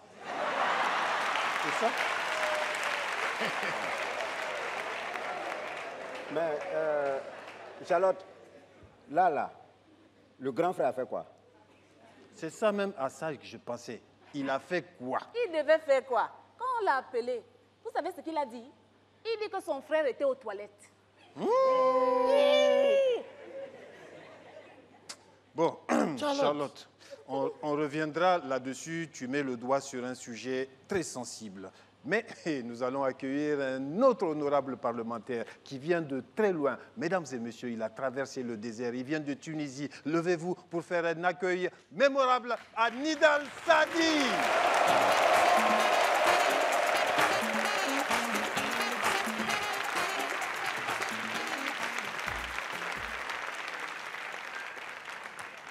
C'est ça? Mais, Charlotte, là, le grand frère a fait quoi? C'est ça même à ça que je pensais. Il a fait quoi? Il devait faire quoi? Quand on l'a appelé, vous savez ce qu'il a dit? Il dit que son frère était aux toilettes. Bon, Charlotte, on reviendra là-dessus. Tu mets le doigt sur un sujet très sensible. Mais nous allons accueillir un autre honorable parlementaire qui vient de très loin. Mesdames et messieurs, il a traversé le désert, il vient de Tunisie. Levez-vous pour faire un accueil mémorable à Nidal Sadi.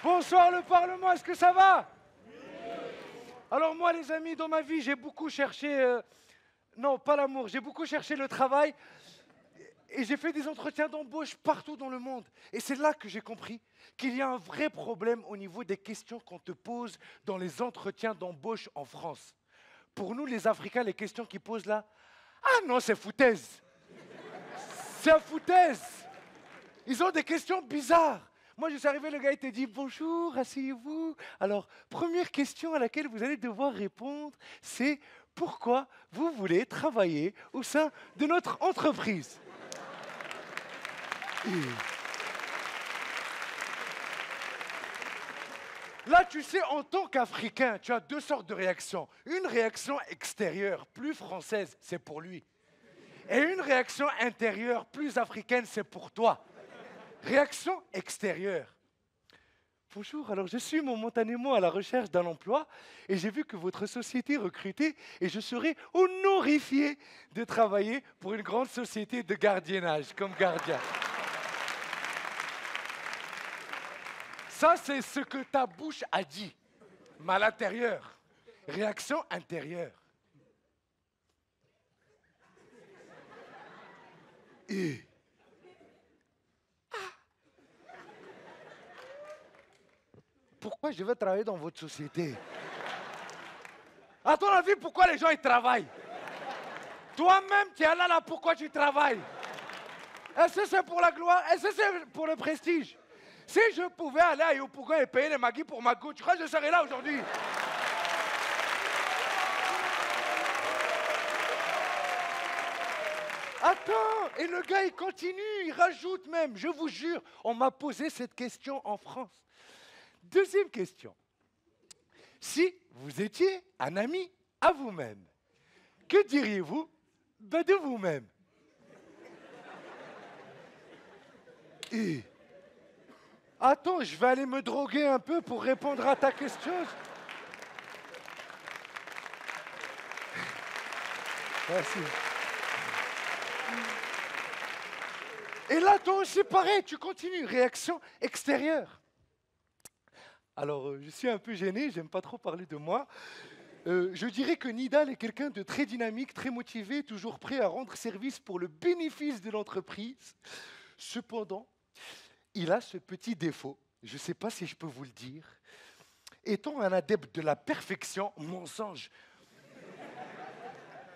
Bonsoir le Parlement, est-ce que ça va? Alors moi les amis, dans ma vie, j'ai beaucoup cherché... non, pas l'amour, j'ai beaucoup cherché le travail et j'ai fait des entretiens d'embauche partout dans le monde. Et c'est là que j'ai compris qu'il y a un vrai problème au niveau des questions qu'on te pose dans les entretiens d'embauche en France. Pour nous les Africains, les questions qu'ils posent là, ah non, c'est foutaise. C'est foutaise. Ils ont des questions bizarres. Moi, je suis arrivé, le gars, il t'a dit « Bonjour, asseyez-vous ». Alors, première question à laquelle vous allez devoir répondre, c'est « Pourquoi vous voulez travailler au sein de notre entreprise ?» Là, tu sais, en tant qu'Africain, tu as deux sortes de réactions. Une réaction extérieure, plus française, c'est pour lui. Et une réaction intérieure, plus africaine, c'est pour toi. Réaction extérieure. Bonjour, alors je suis momentanément à la recherche d'un emploi et j'ai vu que votre société recrutait et je serais honorifié de travailler pour une grande société de gardiennage comme gardien. Ça, c'est ce que ta bouche a dit. Mais à l'intérieur, réaction intérieure. Et... Pourquoi je vais travailler dans votre société? À ton avis, pourquoi les gens ils travaillent? Toi-même, tu es là, pourquoi tu travailles? Est-ce que c'est pour la gloire? Est-ce que c'est pour le prestige? Si je pouvais aller à Yopougon et payer les maguis pour ma go, tu crois que je serais là aujourd'hui? Attends, et le gars il continue, il rajoute même, je vous jure, on m'a posé cette question en France. Deuxième question. Si vous étiez un ami à vous-même, que diriez-vous de vous-même? Et... Attends, je vais aller me droguer un peu pour répondre à ta question. Merci. Et là, toi aussi, pareil, tu continues. Réaction extérieure. Alors, je suis un peu gêné, j'aime pas trop parler de moi. Je dirais que Nidal est quelqu'un de très dynamique, très motivé, toujours prêt à rendre service pour le bénéfice de l'entreprise. Cependant, il a ce petit défaut, je ne sais pas si je peux vous le dire. Étant un adepte de la perfection, mensonge.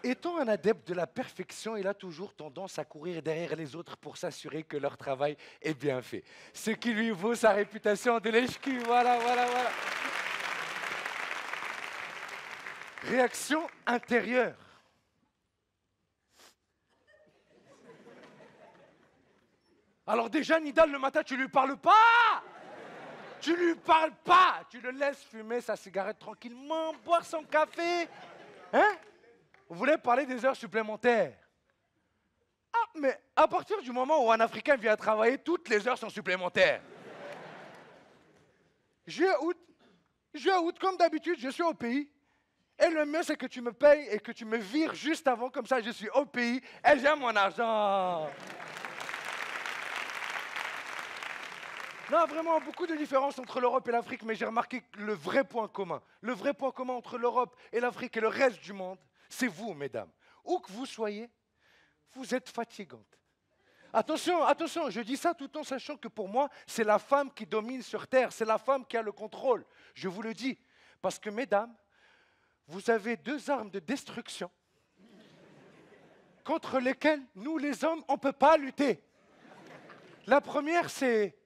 Étant un adepte de la perfection, il a toujours tendance à courir derrière les autres pour s'assurer que leur travail est bien fait. Ce qui lui vaut sa réputation de lèche-cul. Voilà. Réaction intérieure. Alors déjà, Nidal, le matin, tu lui parles pas. Tu lui parles pas. Tu le laisses fumer sa cigarette tranquillement, boire son café. Hein? Vous voulez parler des heures supplémentaires? Ah, mais à partir du moment où un Africain vient travailler, toutes les heures sont supplémentaires. Juillet, août, comme d'habitude, je suis au pays. Et le mieux, c'est que tu me payes et que tu me vires juste avant, comme ça, je suis au pays et j'ai mon argent. Non, vraiment, beaucoup de différences entre l'Europe et l'Afrique, mais j'ai remarqué le vrai point commun. Le vrai point commun entre l'Europe et l'Afrique et le reste du monde, c'est vous, mesdames. Où que vous soyez, vous êtes fatigantes. Attention, je dis ça tout en sachant que pour moi, c'est la femme qui domine sur Terre, c'est la femme qui a le contrôle. Je vous le dis, parce que, mesdames, vous avez deux armes de destruction contre lesquelles nous, les hommes, on ne peut pas lutter. La première, c'est...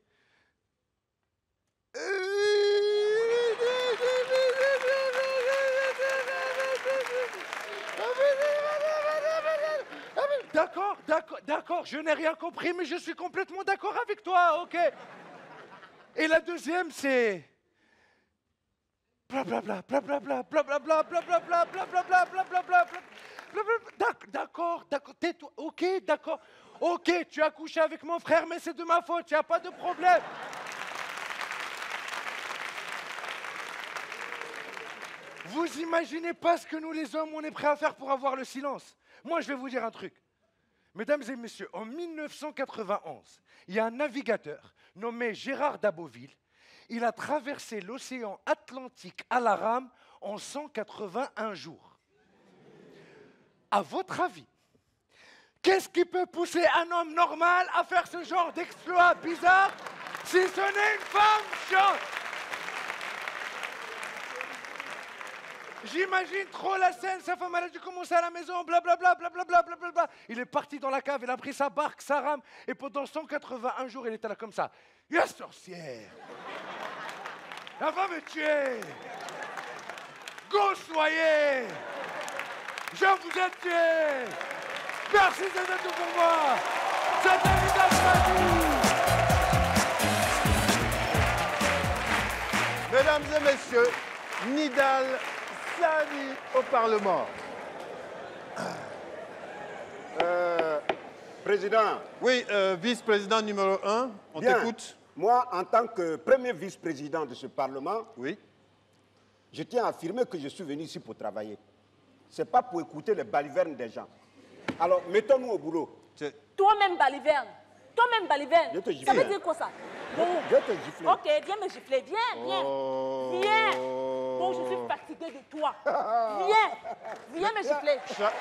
D'accord, je n'ai rien compris, mais je suis complètement d'accord avec toi, ok. Et la deuxième, c'est... Blablabla, blablabla, blablabla, blablabla, blablabla, blablabla, d'accord, tais-toi, ok, d'accord. Ok, tu as couché avec mon frère, mais c'est de ma faute, il n'y a pas de problème. Vous imaginez pas ce que nous, les hommes, on est prêts à faire pour avoir le silence. Moi, je vais vous dire un truc. Mesdames et messieurs, en 1991, il y a un navigateur nommé Gérard d'Aboville. Il a traversé l'océan Atlantique à la rame en 181 jours. À votre avis, qu'est-ce qui peut pousser un homme normal à faire ce genre d'exploit bizarre si ce n'est une femme chiante? J'imagine trop la scène, sa femme elle a dû commencer à la maison, blablabla, blablabla, blablabla. Il est parti dans la cave, il a pris sa barque, sa rame, et pendant 181 jours, il était là comme ça. La sorcière! La va me tuer! Gossoyer! Je vous ai tué! Merci, c'était tout pour moi! C'était Nidal Sadi! Mesdames et messieurs, Nidal Sadi au Parlement. Président. Oui, vice-président numéro 1, on t'écoute. Moi, en tant que premier vice-président de ce Parlement, oui, je tiens à affirmer que je suis venu ici pour travailler. Ce n'est pas pour écouter les balivernes des gens. Alors, mettons-nous au boulot. Toi-même, baliverne. Toi-même, baliverne. Je te gifle. Ça veut dire quoi, ça? Je te gifle. Ok, viens me gifler. Viens. Bon, je suis fatiguée de toi. Viens me gifler. Bon,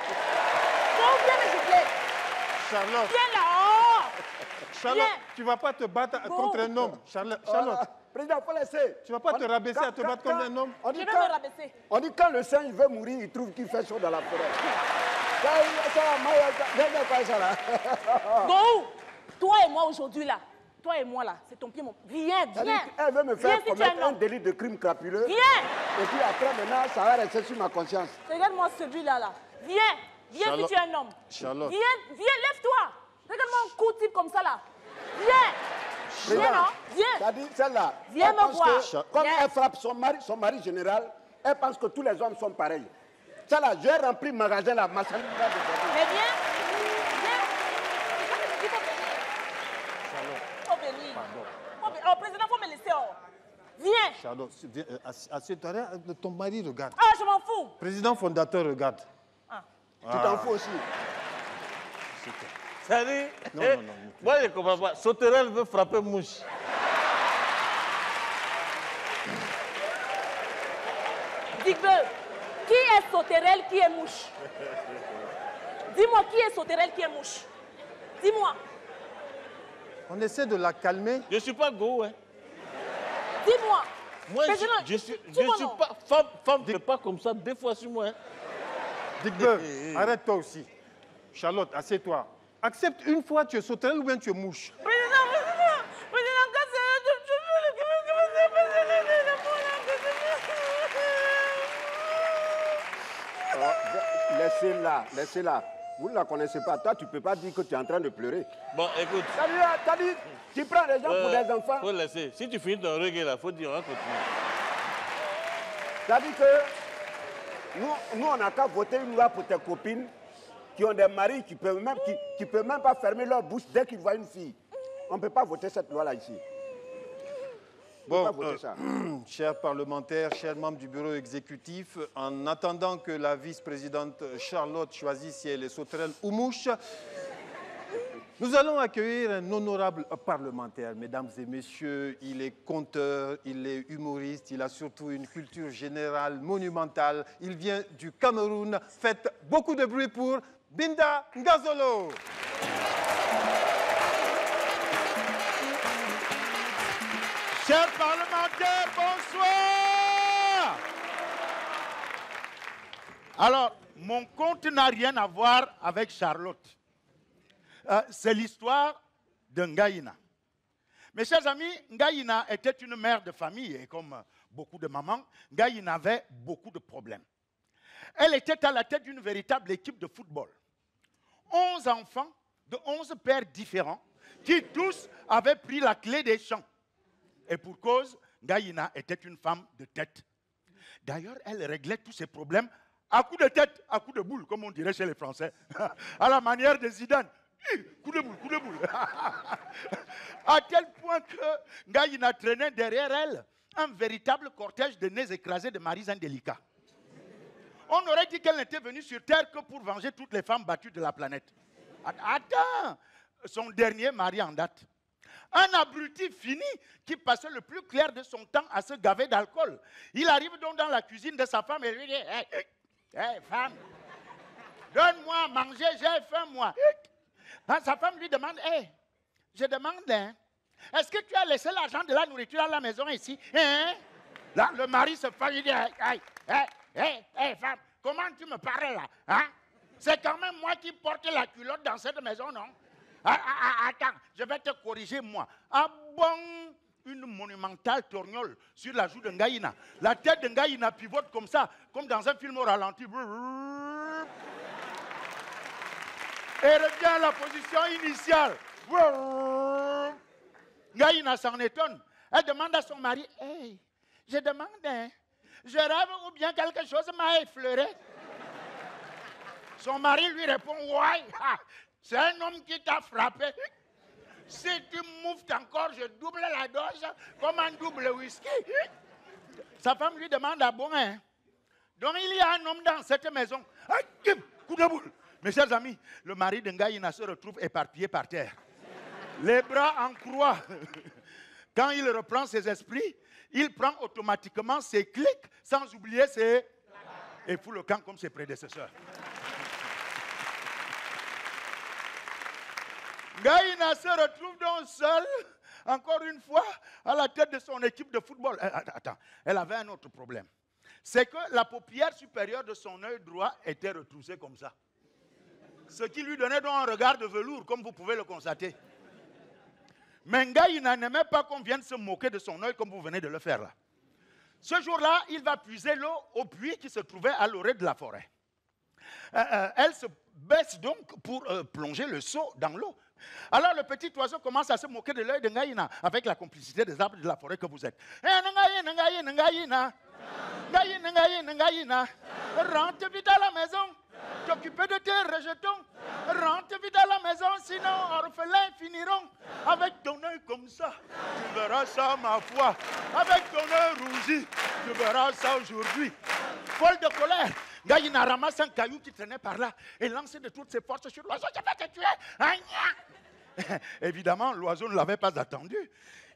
viens me gifler. Charlotte. Viens là-haut. Charlotte, tu ne vas pas te battre contre un homme. Charlotte. Président, il faut laisser. Tu ne vas pas te rabaisser à te battre contre un homme. Je vais me rabaisser. On dit quand le singe veut mourir, il trouve qu'il fait chaud dans la forêt. Go, toi et moi aujourd'hui là. Toi et moi là, c'est ton pied, mon... Viens. Elle veut me faire Viens, commettre un délit de crime crapuleux. Viens. Et puis après, maintenant, ça va rester sur ma conscience. Regarde-moi celui-là là. Viens Charlotte. si tu es un homme. Charlotte. Viens, lève-toi. Regarde-moi un coup type comme ça là. Viens, non? Viens. Ça dit, celle-là, Viens elle me pense voir. que, comme elle frappe son mari général, elle pense que tous les hommes sont pareils. Celle-là, j'ai rempli le magasin là, ma salle. Mais viens. Oh, président, faut me laisser. Viens. Charlotte, assieds-toi, ton mari regarde. Ah, je m'en fous. Président fondateur regarde. Tu t'en fous aussi. Salut. Non. Moi, je ne comprends pas. Sauterelle veut frapper mouche. Digbe, Qui est sauterelle, qui est mouche? Dis-moi, qui est sauterelle, qui est mouche? Dis-moi. On essaie de la calmer. Je ne suis pas go, hein. Dis-moi. Moi, je suis pas... Femme ne fait pas comme ça 2 fois sur moi. Hein. Digbeur, arrête-toi aussi. Charlotte, assieds-toi. Accepte une fois, tu es sauterelle ou bien tu es mouche. Laissez-la, laissez-la. Vous ne la connaissez pas. Toi, tu ne peux pas dire que tu es en train de pleurer. Bon, écoute. T'as dit, tu prends les gens pour des enfants. Faut laisser. Si tu finis ton reggae là, faut dire, on va continuer. T'as dit que nous on n'a qu'à voter une loi pour tes copines qui ont des maris qui ne peuvent même pas fermer leur bouche dès qu'ils voient une fille. On ne peut pas voter cette loi-là ici. Bon, chers parlementaires, chers membres du bureau exécutif, en attendant que la vice-présidente Charlotte choisisse si elle est sauterelle ou mouche, nous allons accueillir un honorable parlementaire. Mesdames et messieurs, il est conteur, il est humoriste, il a surtout une culture générale monumentale. Il vient du Cameroun. Faites beaucoup de bruit pour Binda Ngazolo. Chers parlementaires, bonsoir. Alors, mon compte n'a rien à voir avec Charlotte. C'est l'histoire de Ngaïna. Mes chers amis, Ngaïna était une mère de famille et comme beaucoup de mamans, Ngaïna avait beaucoup de problèmes. Elle était à la tête d'une véritable équipe de football. 11 enfants de 11 pères différents qui tous avaient pris la clé des champs. Et pour cause, Ngaïna était une femme de tête. D'ailleurs, elle réglait tous ses problèmes à coups de tête, à coups de boule, comme on dirait chez les Français, à la manière de Zidane. Coup de boule, coup de boule. À tel point que Ngaïna traînait derrière elle un véritable cortège de nez écrasés de maris indélicats. On aurait dit qu'elle n'était venue sur Terre que pour venger toutes les femmes battues de la planète. Attends, son dernier mari en date. Un abruti fini qui passait le plus clair de son temps à se gaver d'alcool. Il arrive donc dans la cuisine de sa femme et lui dit hey, femme, donne-moi à manger, j'ai faim, moi. Sa femme lui demande je demande, est-ce que tu as laissé l'argent de la nourriture à la maison ici? Là, le mari se fait, il dit hey, femme, comment tu me parles là? Hein? C'est quand même moi qui porte la culotte dans cette maison, non? Attends, je vais te corriger, moi. Ah bon, une monumentale torgnole sur la joue de Ngaïna. La tête de Ngaïna pivote comme ça, comme dans un film au ralenti. Et revient à la position initiale. Ngaïna s'en étonne. Elle demande à son mari, hey, je demande, je rêve ou bien quelque chose m'a effleuré. Son mari lui répond, ouais. C'est un homme qui t'a frappé. Si tu m'ouvres encore, je double la dose comme un double whisky. Sa femme lui demande à bon, donc il y a un homme dans cette maison. Coup de boule. Mes chers amis, le mari de Ngaïna se retrouve éparpillé par terre. Les bras en croix. Quand il reprend ses esprits, il prend automatiquement ses clics sans oublier ses... et fout le camp comme ses prédécesseurs. Ngaïna se retrouve donc seule, encore une fois, à la tête de son équipe de football. Attends, elle avait un autre problème. C'est que la paupière supérieure de son œil droit était retroussée comme ça. Ce qui lui donnait donc un regard de velours, comme vous pouvez le constater. Mais Ngaïna n'aimait pas qu'on vienne se moquer de son œil comme vous venez de le faire là. Ce jour-là, il va puiser l'eau au puits qui se trouvait à l'orée de la forêt. Elle se baisse donc pour plonger le seau dans l'eau. Alors le petit oiseau commence à se moquer de l'œil de Ngaïna avec la complicité des arbres de la forêt que vous êtes. Ngaïna, rentre vite à la maison, t'occuper de tes rejetons, rentre vite à la maison, sinon orphelins finiront. Avec ton œil comme ça, tu verras ça ma foi. Avec ton œil rougi, tu verras ça aujourd'hui. Folle de colère, Ngaïna ramasse un caillou qui traînait par là et lance de toutes ses forces sur l'oiseau. Je vais te tuer. Évidemment, l'oiseau ne l'avait pas attendu.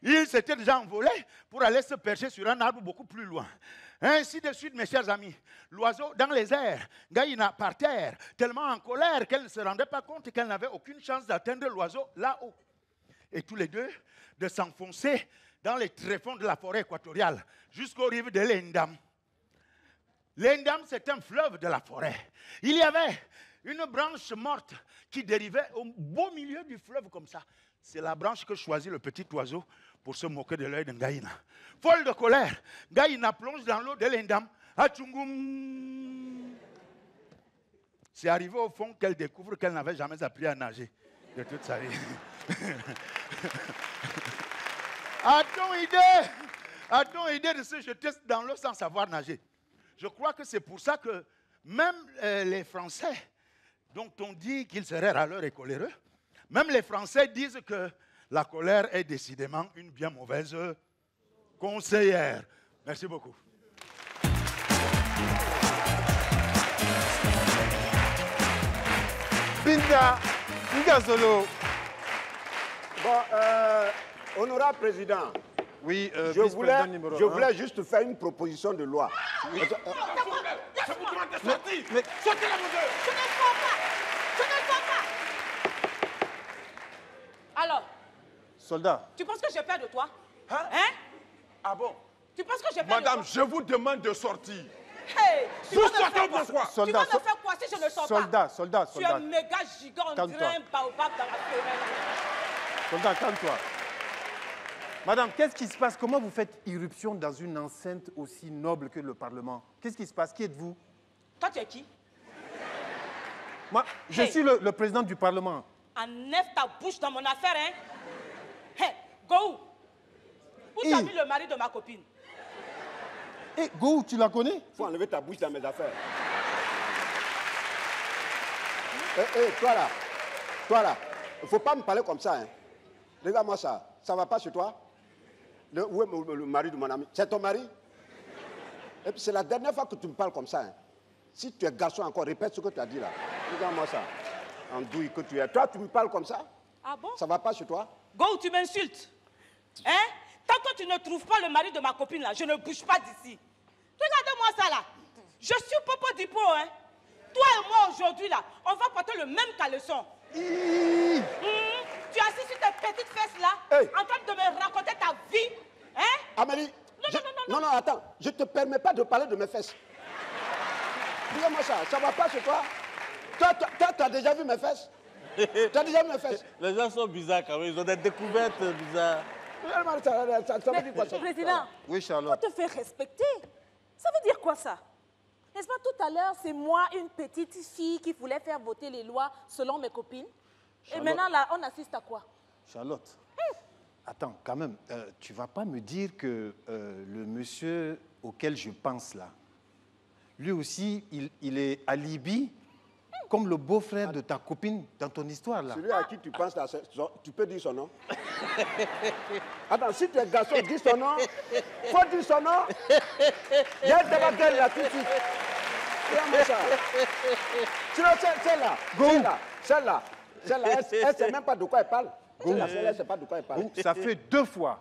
Il s'était déjà envolé pour aller se percher sur un arbre beaucoup plus loin. Ainsi de suite, mes chers amis. L'oiseau dans les airs, Ngaïna par terre, tellement en colère qu'elle ne se rendait pas compte qu'elle n'avait aucune chance d'atteindre l'oiseau là-haut. Et tous les deux, de s'enfoncer dans les tréfonds de la forêt équatoriale, jusqu'aux rives de l'Endam. L'Endam, c'est un fleuve de la forêt. Il y avait une branche morte qui dérivait au beau milieu du fleuve comme ça. C'est la branche que choisit le petit oiseau pour se moquer de l'œil de Ngaïna. Folle de colère, Ngaïna plonge dans l'eau de l'Endam. Atchungoum. C'est arrivé au fond qu'elle découvre qu'elle n'avait jamais appris à nager de toute sa vie. A-t-on idée de se jeter dans l'eau sans savoir nager? Je crois que c'est pour ça que même les Français, dont on dit qu'ils seraient râleurs et coléreux, même les Français disent que la colère est décidément une bien mauvaise conseillère. Merci beaucoup. Binta Ngazolo. Bon, honorable président. Oui, je voulais juste faire une proposition de loi. Oui. Je vous demande de sortir. Sortez la mesure. Je ne sors pas. Je ne sors pas. Alors. Soldat. Tu penses que j'ai peur de toi? Hein? Ah bon? Tu penses que j'ai peur de toi? Madame, je vous demande de sortir. Hey, vous sortez pourquoi? Tu vas me faire quoi si je ne sors pas? Soldat. Tu es un méga gigant, on dirait un baobab dans la forêt. Soldat, calme-toi. Madame, qu'est-ce qui se passe? Comment vous faites irruption dans une enceinte aussi noble que le Parlement? Qu'est-ce qui se passe? Qui êtes-vous? Toi, tu es qui? Moi, je suis le président du Parlement. Enlève ta bouche dans mon affaire, hein? Hé, Gou, où tu as mis le mari de ma copine? Hé, Gou, tu la connais? Faut enlever ta bouche dans mes affaires. Hé, toi là, il faut pas me parler comme ça, hein. Regarde-moi ça, ça va pas chez toi? Où est le mari de mon ami? C'est ton mari? Et puis c'est la dernière fois que tu me parles comme ça, hein. Si tu es garçon encore, répète ce que tu as dit là. Regarde-moi ça, andouille que tu es. Toi, tu me parles comme ça? Ah bon? Ça va pas chez toi? Go, tu m'insultes. Hein? Tant que tu ne trouves pas le mari de ma copine là, je ne bouge pas d'ici. Regardez-moi ça là. Je suis Popo Dipo, hein. Toi et moi aujourd'hui là, on va porter le même caleçon. Tu es assis sur tes petites fesses là, en train de me raconter ta vie. Hein? Amélie, non, attends. Je ne te permets pas de parler de mes fesses. Regarde-moi ça va pas chez toi? Toi, tu as déjà vu mes fesses? Tu as déjà vu mes fesses? Les gens sont bizarres quand même, ils ont des découvertes bizarres. Président, oui, Charlotte. Faut te faire respecter. Ça veut dire quoi ça? N'est-ce pas tout à l'heure, c'est moi, une petite fille qui voulait faire voter les lois selon mes copines. Charlotte. Et maintenant, là, on assiste à quoi? Charlotte, attends, quand même, tu vas pas me dire que le monsieur auquel je pense là, lui aussi, il est alibi comme le beau-frère de ta copine dans ton histoire là. Celui à qui tu penses là, tu peux dire son nom? Attends, si tu es garçon, dis son nom. Faut dire son nom. Il y a une tabac là tout de suite. Regarde-moi ça. Sinon, celle-là, elle ne sait même pas de quoi elle parle. Elle ne sait pas de quoi elle parle. Ça fait 2 fois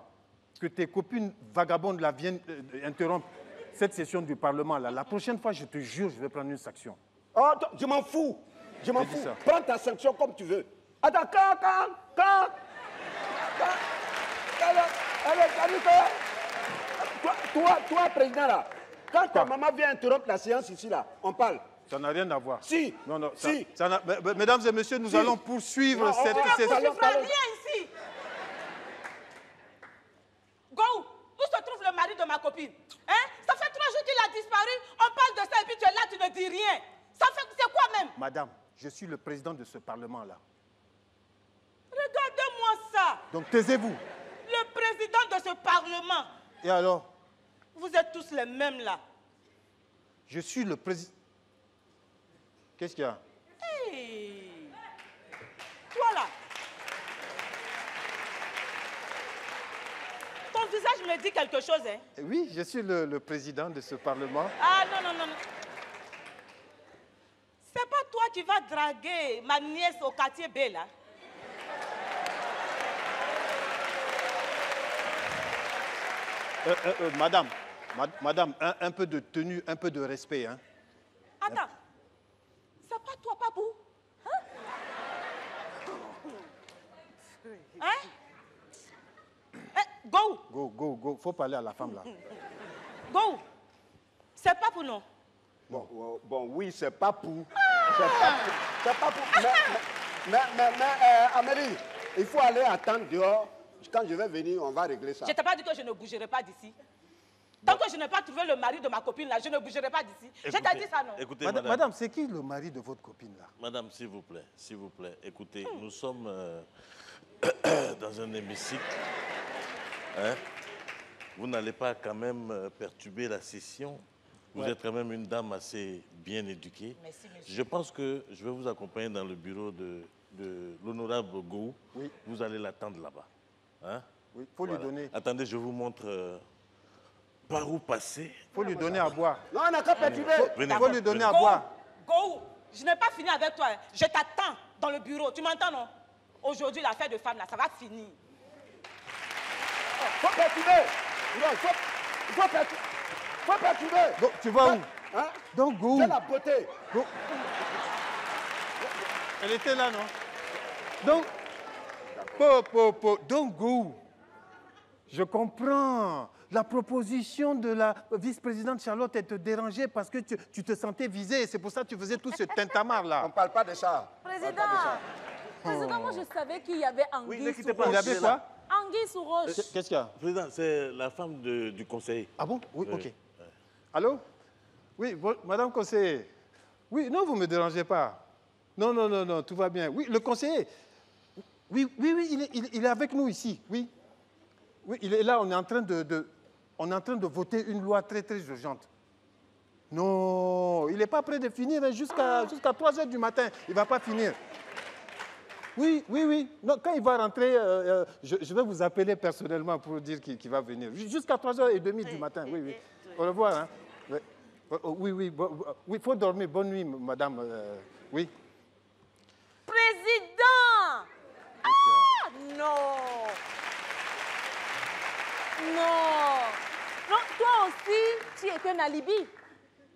que tes copines vagabondes là viennent interrompre cette session du Parlement là. La prochaine fois, je te jure, je vais prendre une sanction. Oh, je m'en fous. Prends ta sanction comme tu veux. Attends, quand toi, président là, quand ta maman vient interrompre la séance ici là, on parle. Ça n'a rien à voir. Si. Non, si. Mesdames et messieurs, nous allons poursuivre cette session. Tu ne feras rien ici. Go, où se trouve le mari de ma copine? Hein? Ça fait 3 jours qu'il a disparu. On parle de ça et puis tu es là, tu ne dis rien. C'est quoi même? Madame, je suis le président de ce Parlement-là. Regardez-moi ça. Donc taisez-vous. Le président de ce Parlement. Et alors? Vous êtes tous les mêmes là. Je suis le président. Qu'est-ce qu'il y a? Hey. Toi là. Ton visage me dit quelque chose, hein? Oui, je suis le président de ce Parlement. Ah non. C'est pas toi qui vas draguer ma nièce au quartier B, là? Madame, Madame, un peu de tenue, un peu de respect. Hein. Attends. C'est pas toi, Papou? Hein? Go! Go. Faut parler à la femme là. Go! C'est pas pour nous. Bon, oui, c'est pas pour. C'est pas pour. Mais, Amélie, il faut aller attendre dehors. Quand je vais venir, on va régler ça. Je t'ai pas dit que je ne bougerai pas d'ici. Tant que je n'ai pas trouvé le mari de ma copine là, je ne bougerai pas d'ici. Je t'ai dit ça, non? Écoutez, madame, c'est qui le mari de votre copine là? Madame, s'il vous plaît. Écoutez, nous sommes dans un hémicycle. Hein? Vous n'allez pas quand même perturber la session. Vous êtes quand même une dame assez bien éduquée. Merci, monsieur. Je pense que je vais vous accompagner dans le bureau de l'honorable Gou. Oui. Vous allez l'attendre là-bas. Hein? Oui, il faut lui donner. Attendez, je vous montre par où passer. Il faut lui donner à boire. Non, on n'a qu'à perturber. Il faut lui donner à boire. Go! Je n'ai pas fini avec toi. Hein. Je t'attends dans le bureau. Tu m'entends, non? Aujourd'hui, l'affaire de femme là, ça va finir. Faut perturber. Non, il faut perturber. Faut perturber. Donc, tu vas où? Hein? Donc, Gou. C'est la beauté. Go. Elle était là, non? Donc, Donc, Gou, je comprends. La proposition de la vice-présidente Charlotte, elle te dérangeait parce que tu te sentais visée. C'est pour ça que tu faisais tout ce tintamarre là. On ne parle pas de ça. Président, moi je savais qu'il y avait Anguille sous roche. Il y avait quoi? Anguille sous roche. Qu'est-ce qu'il y a? Président, c'est la femme du conseiller. Ah bon? Oui, ok. Allô? Oui, madame conseiller. Oui, non, vous ne me dérangez pas. Non, tout va bien. Oui, le conseiller. Oui, il est avec nous ici, oui. Oui, il est là, on est en train de voter une loi très, très urgente. Non, il n'est pas prêt de finir jusqu'à 3 h du matin. Il ne va pas finir. Oui. Non, quand il va rentrer, je vais vous appeler personnellement pour dire qu'il va venir. Jusqu'à 3 h 30 du matin, oui. Au revoir, hein. Oui, il faut dormir. Bonne nuit, madame. Oui. Président! Ah! Non, toi aussi, tu es qu'un alibi.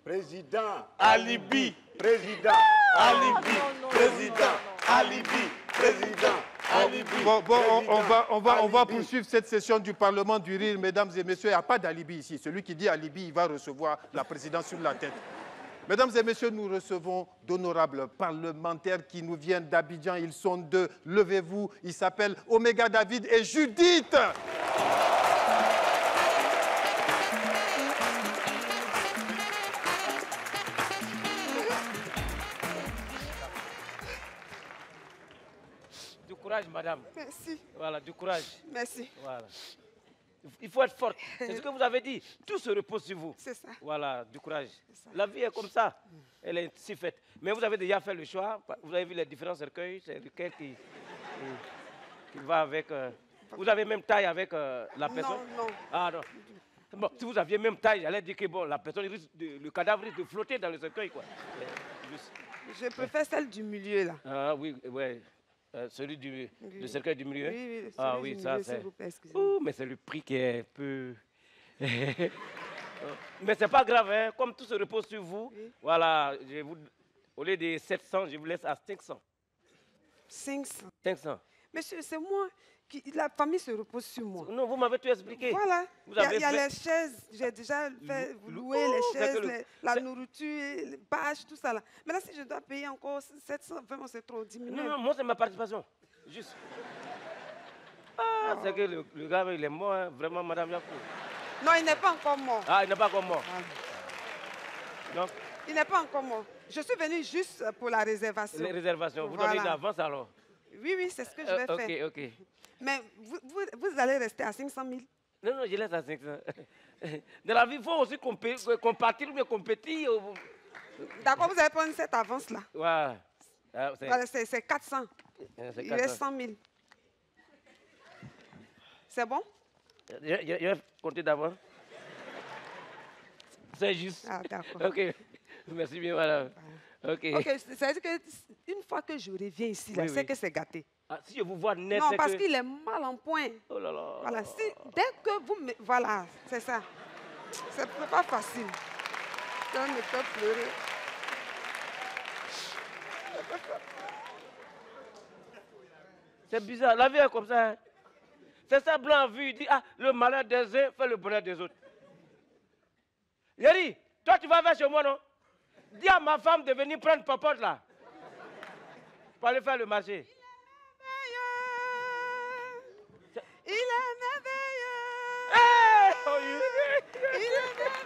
Président. Alibi. Président. Alibi. Président. Alibi. Président. Alibi. On va poursuivre cette session du Parlement du rire, mesdames et messieurs. Il n'y a pas d'alibi ici. Celui qui dit alibi, il va recevoir la présidence sur la tête. Mesdames et messieurs, nous recevons d'honorables parlementaires qui nous viennent d'Abidjan. Ils sont deux. Levez-vous. Ils s'appellent Oméga David et Judith. Du courage, madame. Merci. Voilà, du courage. Merci. Voilà. Il faut être forte. C'est ce que vous avez dit. Tout se repose sur vous. C'est ça. Voilà, du courage. La vie est comme ça. Elle est si faite. Mais vous avez déjà fait le choix. Vous avez vu les différents cercueils. C'est lequel qui va avec... Vous avez même taille avec la personne? Non. Ah non. Bon, si vous aviez même taille, j'allais dire que bon, la personne le cadavre risque de flotter dans le cercueil, quoi. Je préfère celle du milieu, là. Ah oui. Celui le cercueil du milieu? Oui, ah oui, ça c'est... mais c'est le prix qui est un peu... mais c'est pas grave, hein. Comme tout se repose sur vous, voilà, au lieu de 700, je vous laisse à 500. 500. Monsieur, c'est moi, la famille se repose sur moi. Non, vous m'avez tout expliqué. Voilà, il y a les chaises, j'ai déjà fait louer les chaises, la nourriture, les bâches, tout ça là. Mais là, si je dois payer encore 700, vraiment c'est trop, diminué. Non, moi c'est ma participation, juste. Ah, c'est que le gars, il est mort, hein, vraiment, madame Yakou. Non, il n'est pas encore mort. Ah, il n'est pas encore mort. Donc, il n'est pas encore mort. Je suis venue juste pour la réservation. Les réservations, vous donnez une avance alors? Oui, c'est ce que je vais faire. Ok. Mais vous allez rester à 500 000? Non, je laisse à 500. Dans la vie, il faut aussi compatir ou bien compétir. D'accord, vous allez prendre cette avance-là. Voilà. Voilà, c'est 400. Il reste 100 000. C'est bon? Je vais compter d'abord. C'est juste. Ah, d'accord. Ok. Merci bien, madame. Ok. Ça veut dire qu'une fois que je reviens ici, c'est que c'est gâté. Ah, si je vous vois net, non, parce qu'il est mal en point. Oh là là. Voilà, dès que vous me... Voilà, c'est ça. C'est pas facile. Ça me fait pleurer. C'est bizarre, la vie est comme ça. Hein. C'est ça, Blanc a vu, il dit, ah, le malheur des uns fait le bonheur des autres. Yeri, toi tu vas vers chez moi, non? Dis à ma femme de venir prendre popote là. Pour aller faire le marché. Il est merveilleux. Hey! Oh, Il est merveilleux.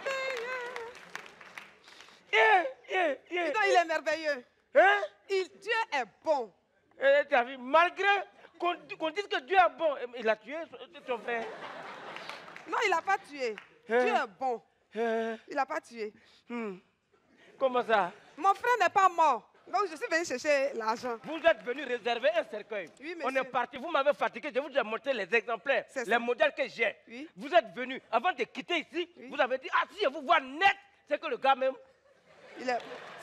Non, il est merveilleux. Hein? Dieu est bon. Malgré qu'on dise que Dieu est bon, il a tué ton frère. Non, il n'a pas tué. Dieu est bon. Il n'a pas tué. Comment ça? Mon frère n'est pas mort. Donc je suis venu chercher l'argent. Vous êtes venu réserver un cercueil. Oui, monsieur. On est parti, vous m'avez fatigué, je vous ai montré les exemplaires, les modèles que j'ai. Oui. Vous êtes venu, avant de quitter ici, vous avez dit, ah si je vous vois net, c'est que le gars même...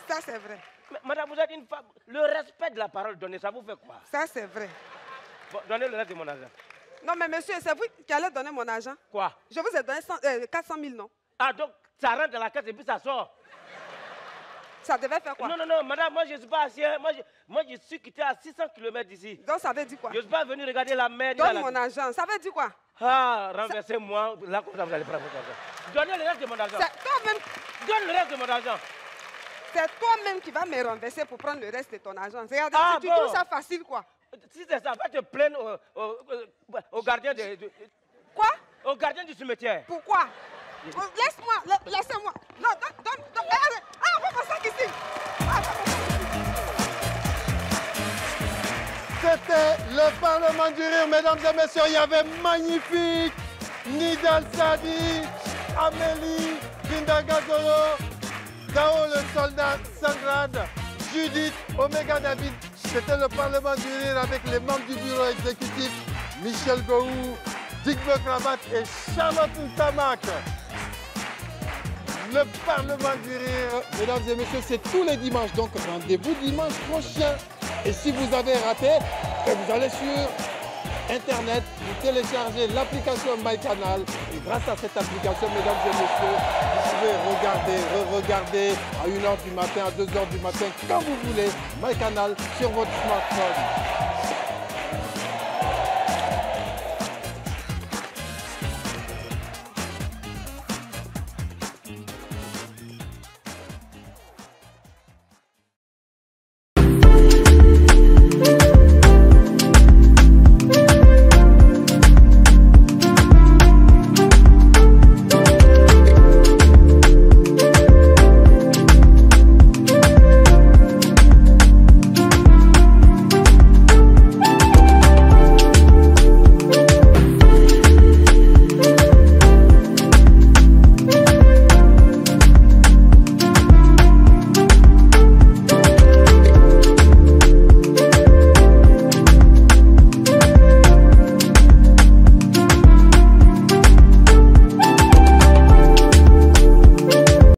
Ça c'est vrai. Mais, madame, vous êtes une femme, le respect de la parole donnée, ça vous fait quoi? Ça c'est vrai. Bon, donnez le reste de mon argent. Non mais monsieur, c'est vous qui allez donner mon argent. Quoi? Je vous ai donné 400 000, non? Ah donc, ça rentre dans la caisse et puis ça sort? Ça devait faire quoi? Non, non, non, madame, moi je ne suis pas assis. Moi je suis quitté à 600 km d'ici. Donc ça veut dire quoi? Je ne suis pas venu regarder la mer. Donne mon argent. Ça veut dire quoi? Ah, renversez-moi. Là, comme ça, vous allez prendre votre argent. Donnez le reste de mon argent. C'est toi-même. Donne le reste de mon argent. C'est toi-même qui vas me renverser pour prendre le reste de ton argent. Regarde, Ah, tu bon. trouves ça facile, quoi? Si c'est ça, va te plaindre au gardien de... Quoi? Au gardien du cimetière. Pourquoi? Laisse-moi, laissez-moi. Non, donne. Ah, on va passer ici. C'était le Parlement du Rire, mesdames et messieurs. Il y avait magnifique Nidal Sadi, Amélie, Kinda Gazolo, Dao le soldat Sangrad, Judith, Omega David. C'était le Parlement du Rire avec les membres du bureau exécutif, Michel Gohou, Dick Becravat et Charlotte Ntamak. Le Parlement du Rire, mesdames et messieurs, c'est tous les dimanches. Donc rendez-vous dimanche prochain. Et si vous avez raté, vous allez sur Internet, vous téléchargez l'application MyCanal. Et grâce à cette application, mesdames et messieurs, vous pouvez regarder, re-regarder à 1h du matin, à 2h du matin, quand vous voulez, MyCanal sur votre smartphone.